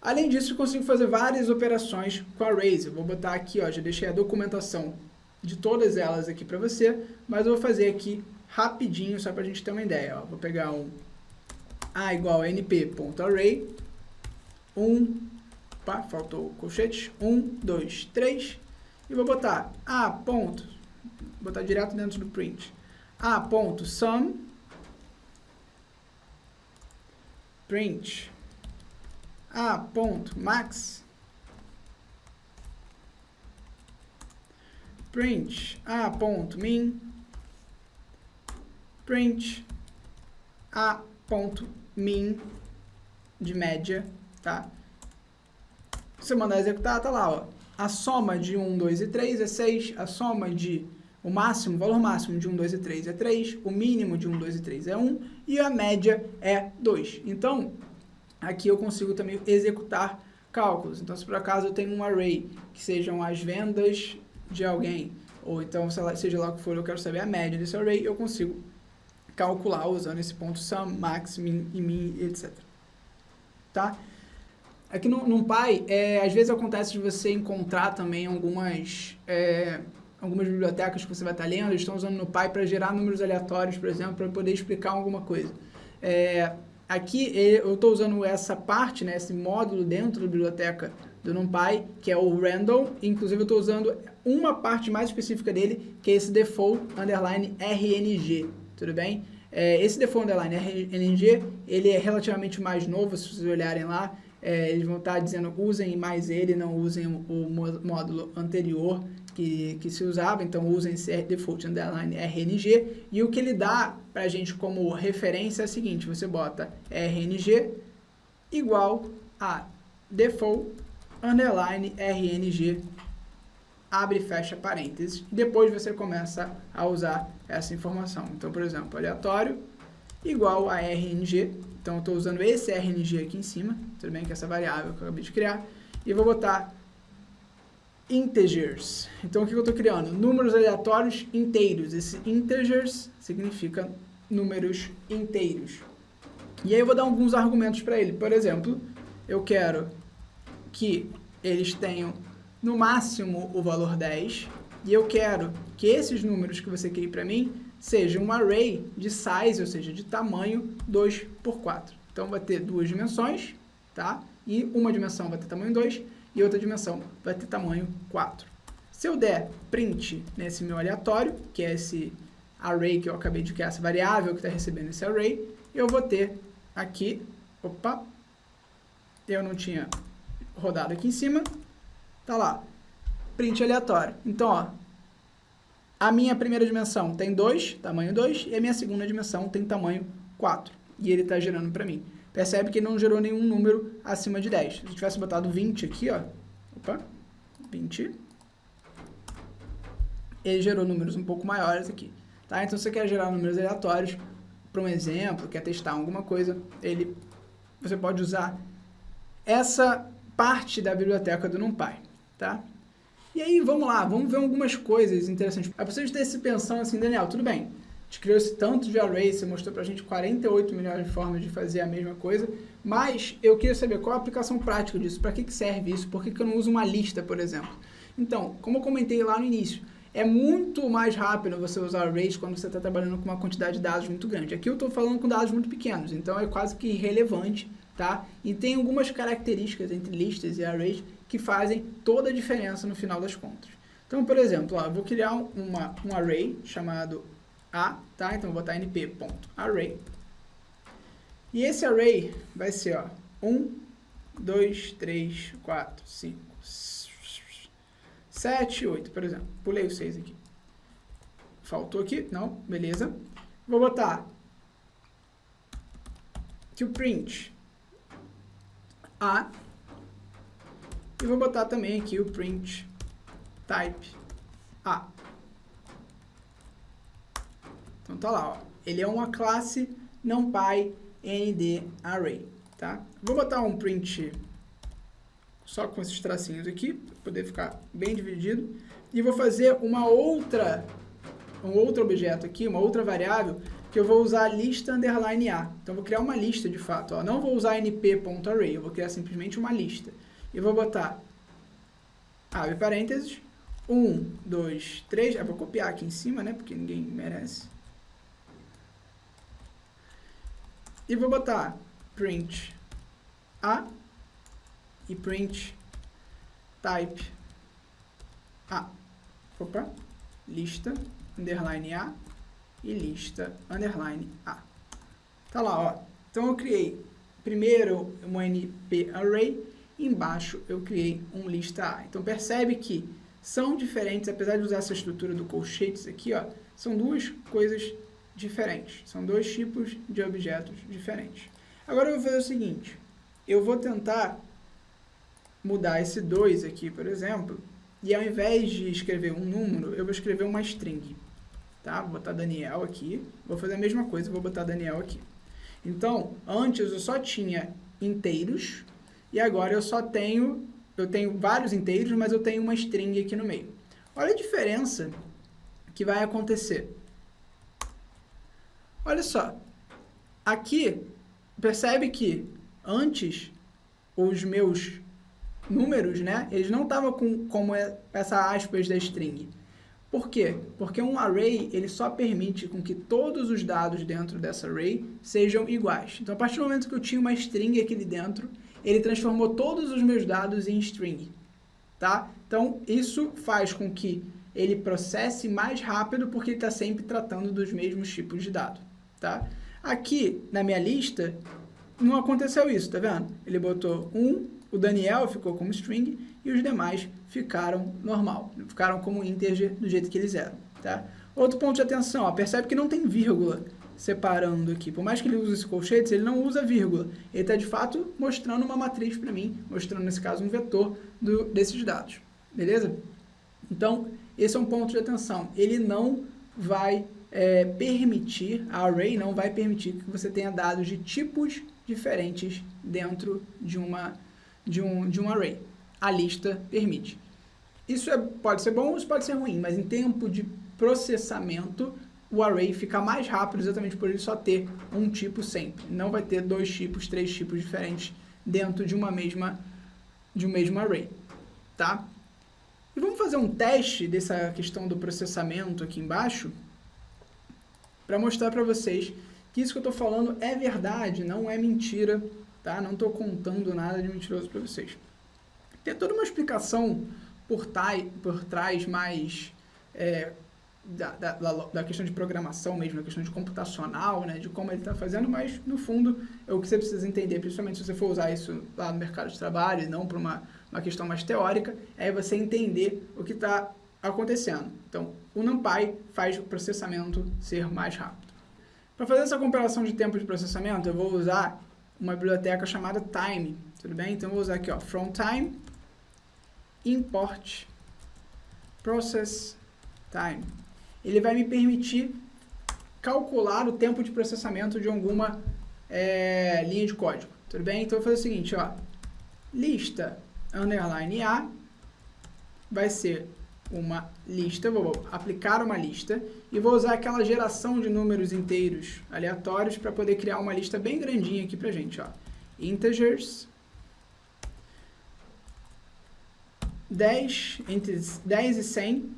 Além disso, eu consigo fazer várias operações com arrays. Eu vou botar aqui, ó, já deixei a documentação de todas elas aqui para você, mas eu vou fazer aqui rapidinho, só para a gente ter uma ideia. Ó. Vou pegar um A igual a np.array, faltou o colchete, 1, 2, 3, e vou botar A ponto, botar direto dentro do print, A ponto sum, print, A ponto max, print, A ponto min, print A ponto min de média, tá? Se eu mandar executar, tá lá, ó. A soma de 1, 2 e 3 é 6, a soma de o valor máximo de 1, 2 e 3 é 3, o mínimo de 1, 2 e 3 é 1 e a média é 2. Então, aqui eu consigo também executar cálculos. Então, se por acaso eu tenho um array que sejam as vendas de alguém, ou então, seja lá o que for, eu quero saber a média desse array, eu consigo calcular usando esse ponto sum, max, min e min, etc. Tá? Aqui no NumPy, às vezes acontece de você encontrar também algumas bibliotecas que você vai estar lendo, eles estão usando o NumPy para gerar números aleatórios, por exemplo, para poder explicar alguma coisa. Aqui eu estou usando essa parte, né, esse módulo dentro da biblioteca do NumPy, que é o random, inclusive eu estou usando uma parte mais específica dele, que é esse default underline RNG. Tudo bem? Esse default underline RNG, ele é relativamente mais novo, se vocês olharem lá, eles vão estar dizendo usem mais ele, não usem o módulo anterior que se usava, então usem esse default underline RNG, e o que ele dá para a gente como referência é o seguinte, você bota RNG igual a default underline RNG, abre e fecha parênteses, e depois você começa a usar essa informação. Então, por exemplo, aleatório igual a RNG, então eu estou usando esse RNG aqui em cima, tudo bem, que é essa variável que eu acabei de criar, e vou botar integers. Então, o que eu estou criando? Números aleatórios inteiros. Esse integers significa números inteiros. E aí eu vou dar alguns argumentos para ele. Por exemplo, eu quero que eles tenham no máximo o valor 10, e eu quero que esses números que você crie para mim sejam um array de size, ou seja, de tamanho 2 por 4. Então vai ter duas dimensões, tá? E uma dimensão vai ter tamanho 2 e outra dimensão vai ter tamanho 4. Se eu der print nesse meu aleatório, que é esse array que eu acabei de criar, essa variável que está recebendo esse array, eu vou ter aqui, opa, eu não tinha rodado aqui em cima, tá lá, print aleatório. Então, ó, a minha primeira dimensão tem 2, tamanho 2, e a minha segunda dimensão tem tamanho 4. E ele está gerando para mim. Percebe que ele não gerou nenhum número acima de 10. Se eu tivesse botado 20 aqui, ó, opa, 20, ele gerou números um pouco maiores aqui. Tá? Então, se você quer gerar números aleatórios para um exemplo, quer testar alguma coisa, você pode usar essa parte da biblioteca do NumPy. Tá? E aí, vamos lá, vamos ver algumas coisas interessantes. É possível ter se pensando assim, Daniel, tudo bem, a gente criou esse tanto de array, você mostrou pra gente 48 milhões de formas de fazer a mesma coisa, mas eu queria saber qual a aplicação prática disso, para que serve isso, por que eu não uso uma lista, por exemplo. Então, como eu comentei lá no início, é muito mais rápido você usar arrays quando você está trabalhando com uma quantidade de dados muito grande. Aqui eu estou falando com dados muito pequenos, então é quase que irrelevante, tá? E tem algumas características entre listas e arrays que fazem toda a diferença no final das contas. Então, por exemplo, ó, eu vou criar um array chamado A, tá? Então, eu vou botar np.array. E esse array vai ser, ó, 1, 2, 3, 4, 5, 7, 8, por exemplo. Pulei o 6 aqui. Faltou aqui? Não, beleza. Vou botar que o print A. E vou botar também aqui o print type A. Então tá lá, ó. Ele é uma classe NumPy ND Array, tá? Vou botar um print só com esses tracinhos aqui, para poder ficar bem dividido. E vou fazer um outro objeto aqui, uma outra variável, que eu vou usar lista underline A. Então, eu vou criar uma lista de fato. Ó. Não vou usar np.array, eu vou criar simplesmente uma lista. E vou botar, abre parênteses, 1, 2, 3, eu vou copiar aqui em cima, né, porque ninguém merece. E vou botar print A e print type A. Opa, lista, underline A e lista, underline A. Tá lá, ó. Então, eu criei primeiro um NP Array, e embaixo eu criei um lista A. Então, percebe que são diferentes, apesar de usar essa estrutura do colchetes aqui, ó, são duas coisas diferentes. São dois tipos de objetos diferentes. Agora, eu vou fazer o seguinte. Eu vou tentar mudar esse 2 aqui, por exemplo, e ao invés de escrever um número, eu vou escrever uma string. Tá? Vou botar Daniel aqui, vou fazer a mesma coisa, vou botar Daniel aqui. Então, antes eu só tinha inteiros, e agora eu tenho vários inteiros, mas eu tenho uma string aqui no meio. Olha a diferença que vai acontecer. Olha só, aqui, percebe que antes os meus números, né, eles não estavam como essa aspas da string. Por quê? Porque um array, ele só permite com que todos os dados dentro dessa array sejam iguais. Então, a partir do momento que eu tinha uma string aqui dentro, ele transformou todos os meus dados em string. Tá? Então, isso faz com que ele processe mais rápido, porque ele está sempre tratando dos mesmos tipos de dado. Tá? Aqui, na minha lista, não aconteceu isso, tá vendo? Ele botou 1, o Daniel ficou como string e os demais ficaram normal, ficaram como integer do jeito que eles eram, tá? Outro ponto de atenção, ó, percebe que não tem vírgula separando aqui. Por mais que ele use esse colchetes, ele não usa vírgula. Ele está, de fato, mostrando uma matriz para mim, mostrando, nesse caso, um vetor desses dados, beleza? Então, esse é um ponto de atenção. Ele não vai permitir, a array não vai permitir que você tenha dados de tipos diferentes dentro de um array. A lista permite. Isso pode ser bom ou isso pode ser ruim, mas em tempo de processamento, o array fica mais rápido exatamente por ele só ter um tipo sempre. Não vai ter 2 tipos, 3 tipos diferentes dentro de uma mesma de um mesmo array, tá? E vamos fazer um teste dessa questão do processamento aqui embaixo, para mostrar para vocês que isso que eu estou falando é verdade, não é mentira, tá? Não estou contando nada de mentiroso para vocês. Tem toda uma explicação por trás mais da questão de programação mesmo, da questão de computacional, né, de como ele está fazendo, mas no fundo é o que você precisa entender, principalmente se você for usar isso lá no mercado de trabalho e não para uma questão mais teórica, é você entender o que está acontecendo. Então, o NumPy faz o processamento ser mais rápido. Para fazer essa comparação de tempo de processamento, eu vou usar uma biblioteca chamada time, tudo bem? Então, eu vou usar aqui, ó, from time, import, process time. Ele vai me permitir calcular o tempo de processamento de alguma linha de código, tudo bem? Então, eu vou fazer o seguinte, ó, lista underline A vai ser uma lista, vou aplicar uma lista e vou usar aquela geração de números inteiros aleatórios para poder criar uma lista bem grandinha aqui pra gente, ó. Integers 10, entre 10 e 100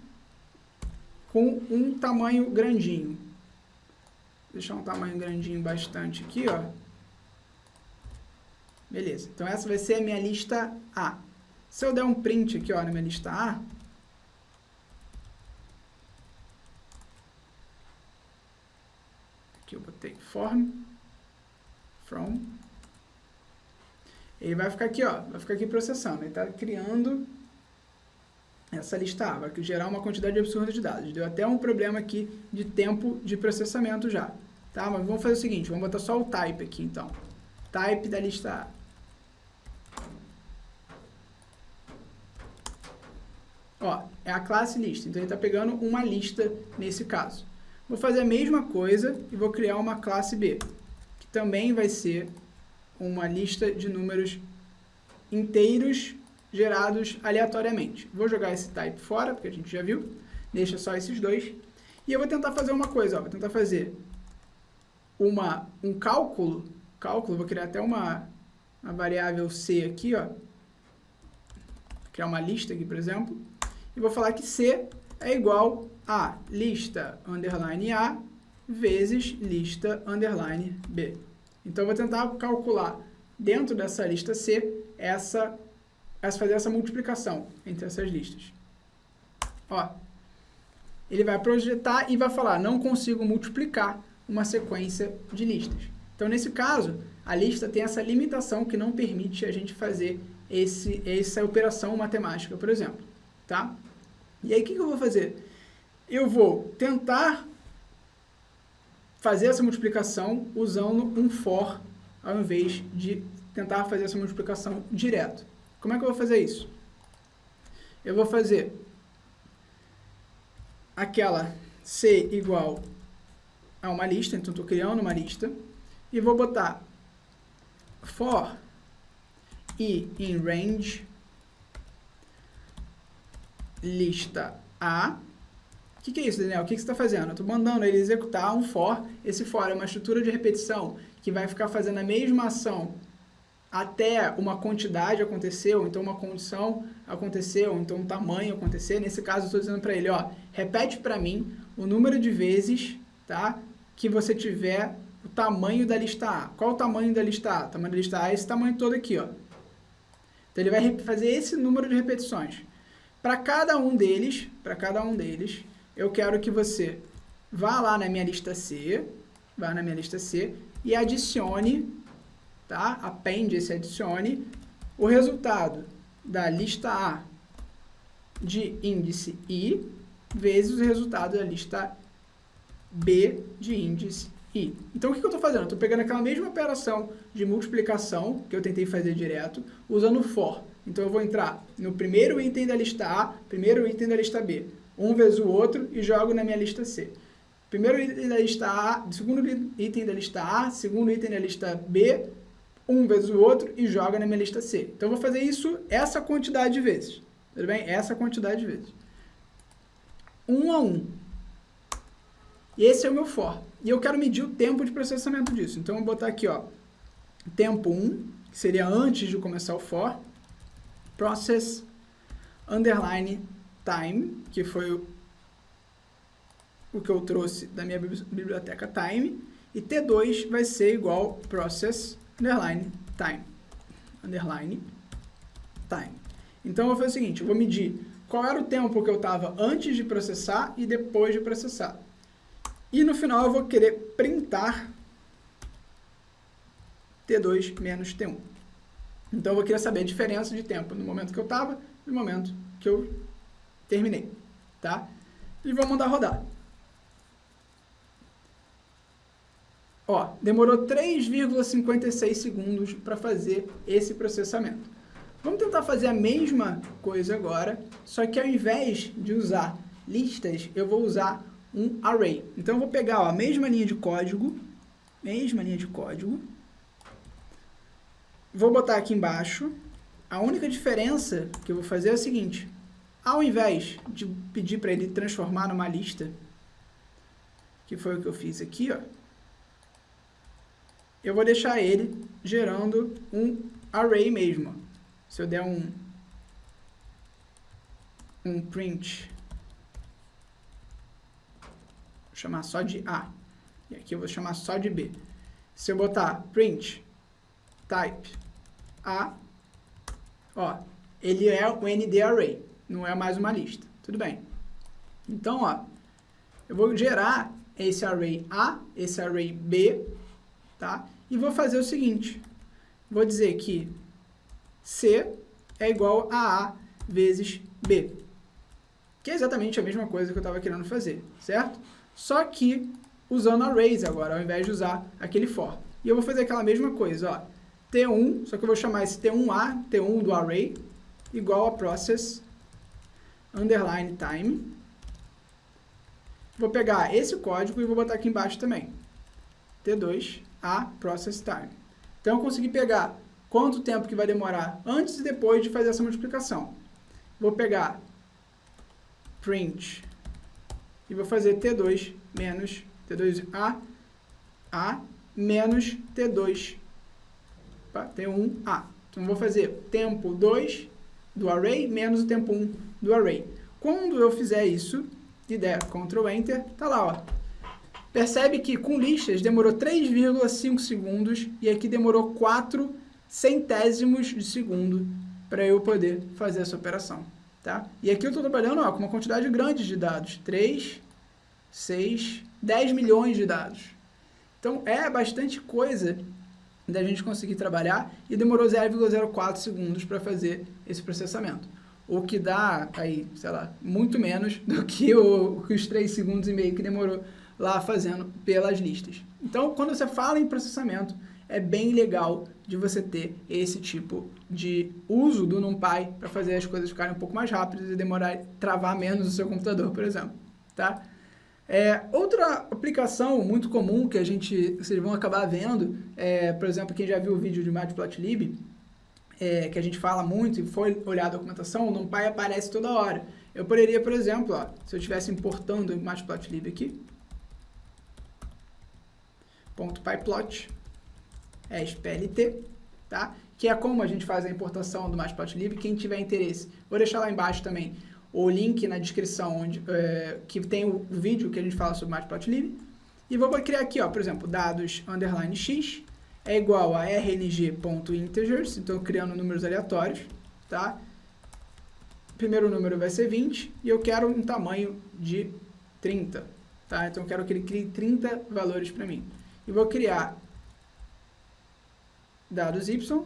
com um tamanho grandinho. Vou deixar um tamanho grandinho bastante aqui, ó. Beleza, então essa vai ser a minha lista A. Se eu der um print aqui, ó, na minha lista A, aqui eu botei from, ele vai ficar aqui, ó, vai ficar aqui processando, ele está criando essa lista A, vai gerar uma quantidade absurda de dados. Deu até um problema aqui de tempo de processamento já, tá? Mas vamos fazer o seguinte, vamos botar só o type aqui, então. Type da lista A. Ó, é a classe lista, então ele está pegando uma lista nesse caso. Vou fazer a mesma coisa e vou criar uma classe B, que também vai ser uma lista de números inteiros gerados aleatoriamente. Vou jogar esse type fora, porque a gente já viu, deixa só esses dois. E eu vou tentar fazer uma coisa, ó, vou tentar fazer um cálculo, vou criar até uma variável C aqui, ó, vou criar uma lista aqui, por exemplo, e vou falar que C é igual a lista underline A vezes lista underline B. Então, eu vou tentar calcular dentro dessa lista C fazer essa multiplicação entre essas listas. Ó, ele vai projetar e vai falar, não consigo multiplicar uma sequência de listas. Então, nesse caso, a lista tem essa limitação que não permite a gente fazer essa operação matemática, por exemplo. Tá? E aí, o que eu vou fazer? Eu vou tentar fazer essa multiplicação usando um for, ao invés de tentar fazer essa multiplicação direto. Como é que eu vou fazer isso? Eu vou fazer aquela C igual a uma lista, então estou criando uma lista, e vou botar for i in range lista A. O que é isso, Daniel? O que você está fazendo? Eu estou mandando ele executar um for. Esse for é uma estrutura de repetição que vai ficar fazendo a mesma ação até uma quantidade acontecer, ou então uma condição acontecer, ou então um tamanho acontecer. Nesse caso, eu estou dizendo para ele, ó, repete para mim o número de vezes, tá, que você tiver o tamanho da lista A. Qual o tamanho da lista A? O tamanho da lista A é esse tamanho todo aqui, ó. Então, ele vai fazer esse número de repetições. Para cada um deles, eu quero que você vá lá na minha lista C, e adicione, tá? Adicione o resultado da lista A de índice I vezes o resultado da lista B de índice I. Então, o que eu estou fazendo? Eu estou pegando aquela mesma operação de multiplicação que eu tentei fazer direto, usando o for. Então, eu vou entrar no primeiro item da lista A, primeiro item da lista B, um vezes o outro e jogo na minha lista C. Primeiro item da lista A, segundo item da lista A, segundo item da lista B, um vezes o outro e joga na minha lista C. Então, eu vou fazer isso essa quantidade de vezes. Tudo bem? Essa quantidade de vezes. Um a um. E esse é o meu for. E eu quero medir o tempo de processamento disso. Então, eu vou botar aqui, ó, tempo 1, que seria antes de começar o for. process underline time, que foi o que eu trouxe da minha biblioteca time, e T2 vai ser igual process underline time. Então, eu vou fazer o seguinte, eu vou medir qual era o tempo que eu estava antes de processar e depois de processar. E no final eu vou querer printar T2 menos T1. Então, eu vou querer saber a diferença de tempo no momento que eu estava e no momento que eu terminei, tá? E vou mandar rodar. Ó, demorou 3,56 segundos para fazer esse processamento. Vamos tentar fazer a mesma coisa agora, só que ao invés de usar listas, eu vou usar um array. Então, eu vou pegar ó, a mesma linha de código, vou botar aqui embaixo. A única diferença que eu vou fazer é o seguinte, ao invés de pedir para ele transformar numa lista, que foi o que eu fiz aqui, ó, eu vou deixar ele gerando um array mesmo. Se eu der um print, vou chamar só de A, e aqui eu vou chamar só de B. Se eu botar print type A, ó, ele é o ND array, não é mais uma lista. Tudo bem. Então, ó, eu vou gerar esse array A, esse array B, tá? E vou fazer o seguinte, vou dizer que C é igual a A vezes B, que é exatamente a mesma coisa que eu estava querendo fazer, certo? Só que usando arrays agora, ao invés de usar aquele for. E eu vou fazer aquela mesma coisa, ó, T1, só que eu vou chamar esse T1A, T1 do array, igual a process underline time. Vou pegar esse código e vou botar aqui embaixo também, T2 a process time. Então, eu consegui pegar quanto tempo que vai demorar antes e depois de fazer essa multiplicação. Vou pegar print e vou fazer T2 menos T2A menos T2, T1A. Então, vou fazer tempo 2 do array menos o tempo 1 do array. Quando eu fizer isso e der Ctrl Enter, tá lá, ó. Percebe que com listas demorou 3,5 segundos e aqui demorou 4 centésimos de segundo para eu poder fazer essa operação, tá? E aqui eu estou trabalhando ó, com uma quantidade grande de dados, 3, 6, 10 milhões de dados. Então é bastante coisa da gente conseguir trabalhar e demorou 0,04 segundos para fazer esse processamento. O que dá aí, sei lá, muito menos do que os 3 segundos e meio que demorou lá fazendo pelas listas. Então, quando você fala em processamento, é bem legal de você ter esse tipo de uso do NumPy para fazer as coisas ficarem um pouco mais rápidas e travar menos o seu computador, por exemplo, tá? Outra aplicação muito comum que vocês vão acabar vendo, por exemplo, quem já viu o vídeo de Matplotlib, que a gente fala muito e foi olhar a documentação, o NumPy aparece toda hora. Eu poderia, por exemplo, ó, se eu estivesse importando o Matplotlib aqui, .pyplot, SPLT, tá? Que é como a gente faz a importação do Matplotlib. Quem tiver interesse, vou deixar lá embaixo também o link na descrição que tem o vídeo que a gente fala sobre Matplotlib. E vou criar aqui, ó, por exemplo, dados underline x é igual a rng.integers, então criando números aleatórios, tá? O primeiro número vai ser 20 e eu quero um tamanho de 30, tá? Então eu quero que ele crie 30 valores para mim. E vou criar dados y,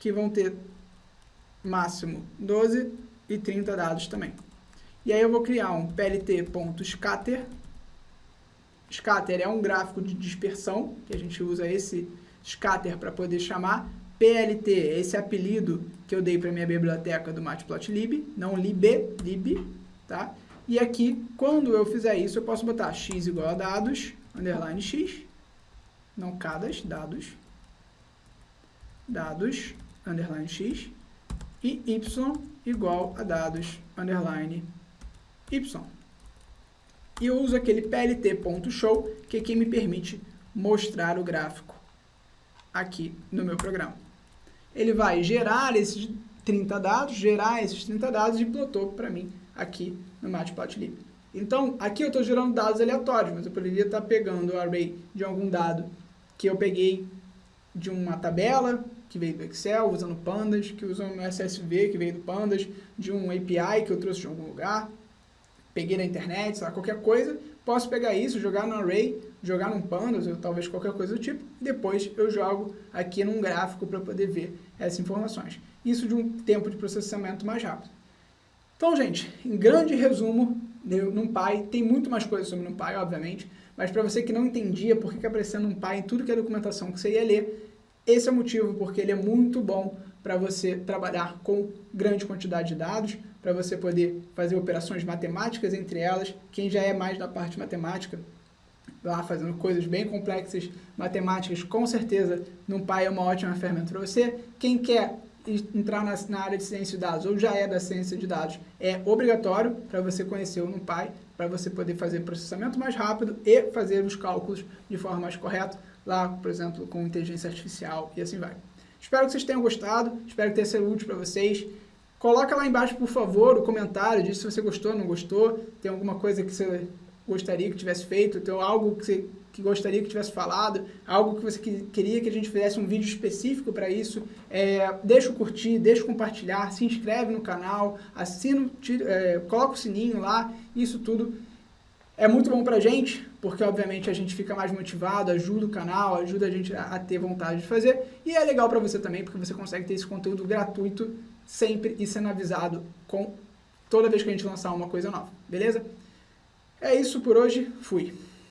que vão ter máximo 12 e 30 dados também. E aí eu vou criar um plt.scatter. Scatter é um gráfico de dispersão, que a gente usa esse scatter para poder chamar. PLT é esse apelido que eu dei para minha biblioteca do Matplotlib, não lib, tá? E aqui, quando eu fizer isso, eu posso botar x igual a dados, underline x, não cadas, dados, underline x, e y igual a dados, underline y. E eu uso aquele plt.show, que é quem me permite mostrar o gráfico aqui no meu programa. ele vai gerar esses 30 dados e plotou para mim aqui no Matplotlib. Então, aqui eu estou gerando dados aleatórios, mas eu poderia estar pegando o array de algum dado que eu peguei de uma tabela, que veio do Excel, usando Pandas, que usa um SSV, que veio do Pandas, de um API que eu trouxe de algum lugar, peguei na internet, sei lá, qualquer coisa, posso pegar isso, jogar no array, jogar num Pandas, ou talvez qualquer coisa do tipo, e depois eu jogo aqui num gráfico para poder ver essas informações. Isso de um tempo de processamento mais rápido. Então, gente, em grande resumo, NumPy, tem muito mais coisas sobre NumPy, obviamente, mas para você que não entendia por que aparecia NumPy em tudo que é documentação que você ia ler, esse é o motivo, porque ele é muito bom para você trabalhar com grande quantidade de dados, para você poder fazer operações matemáticas entre elas. Quem já é mais da parte matemática, lá fazendo coisas bem complexas, matemáticas, com certeza NumPy é uma ótima ferramenta para você. Quem quer entrar na área de ciência de dados ou já é da ciência de dados, é obrigatório para você conhecer o NumPy, para você poder fazer processamento mais rápido e fazer os cálculos de forma mais correta, lá, por exemplo, com inteligência artificial e assim vai. Espero que vocês tenham gostado, espero que tenha sido útil para vocês. Coloca lá embaixo, por favor, o comentário, diz se você gostou ou não gostou, tem alguma coisa que você gostaria que tivesse feito, tem algo que você gostaria que tivesse falado, algo que você queria que a gente fizesse um vídeo específico para isso. Deixa o curtir, deixa o compartilhar, se inscreve no canal, assina, coloca o sininho lá, isso tudo é muito bom pra gente, porque obviamente a gente fica mais motivado, ajuda o canal, ajuda a gente a ter vontade de fazer, e é legal pra você também, porque você consegue ter esse conteúdo gratuito sempre e sendo avisado toda vez que a gente lançar uma coisa nova, beleza? É isso por hoje, fui!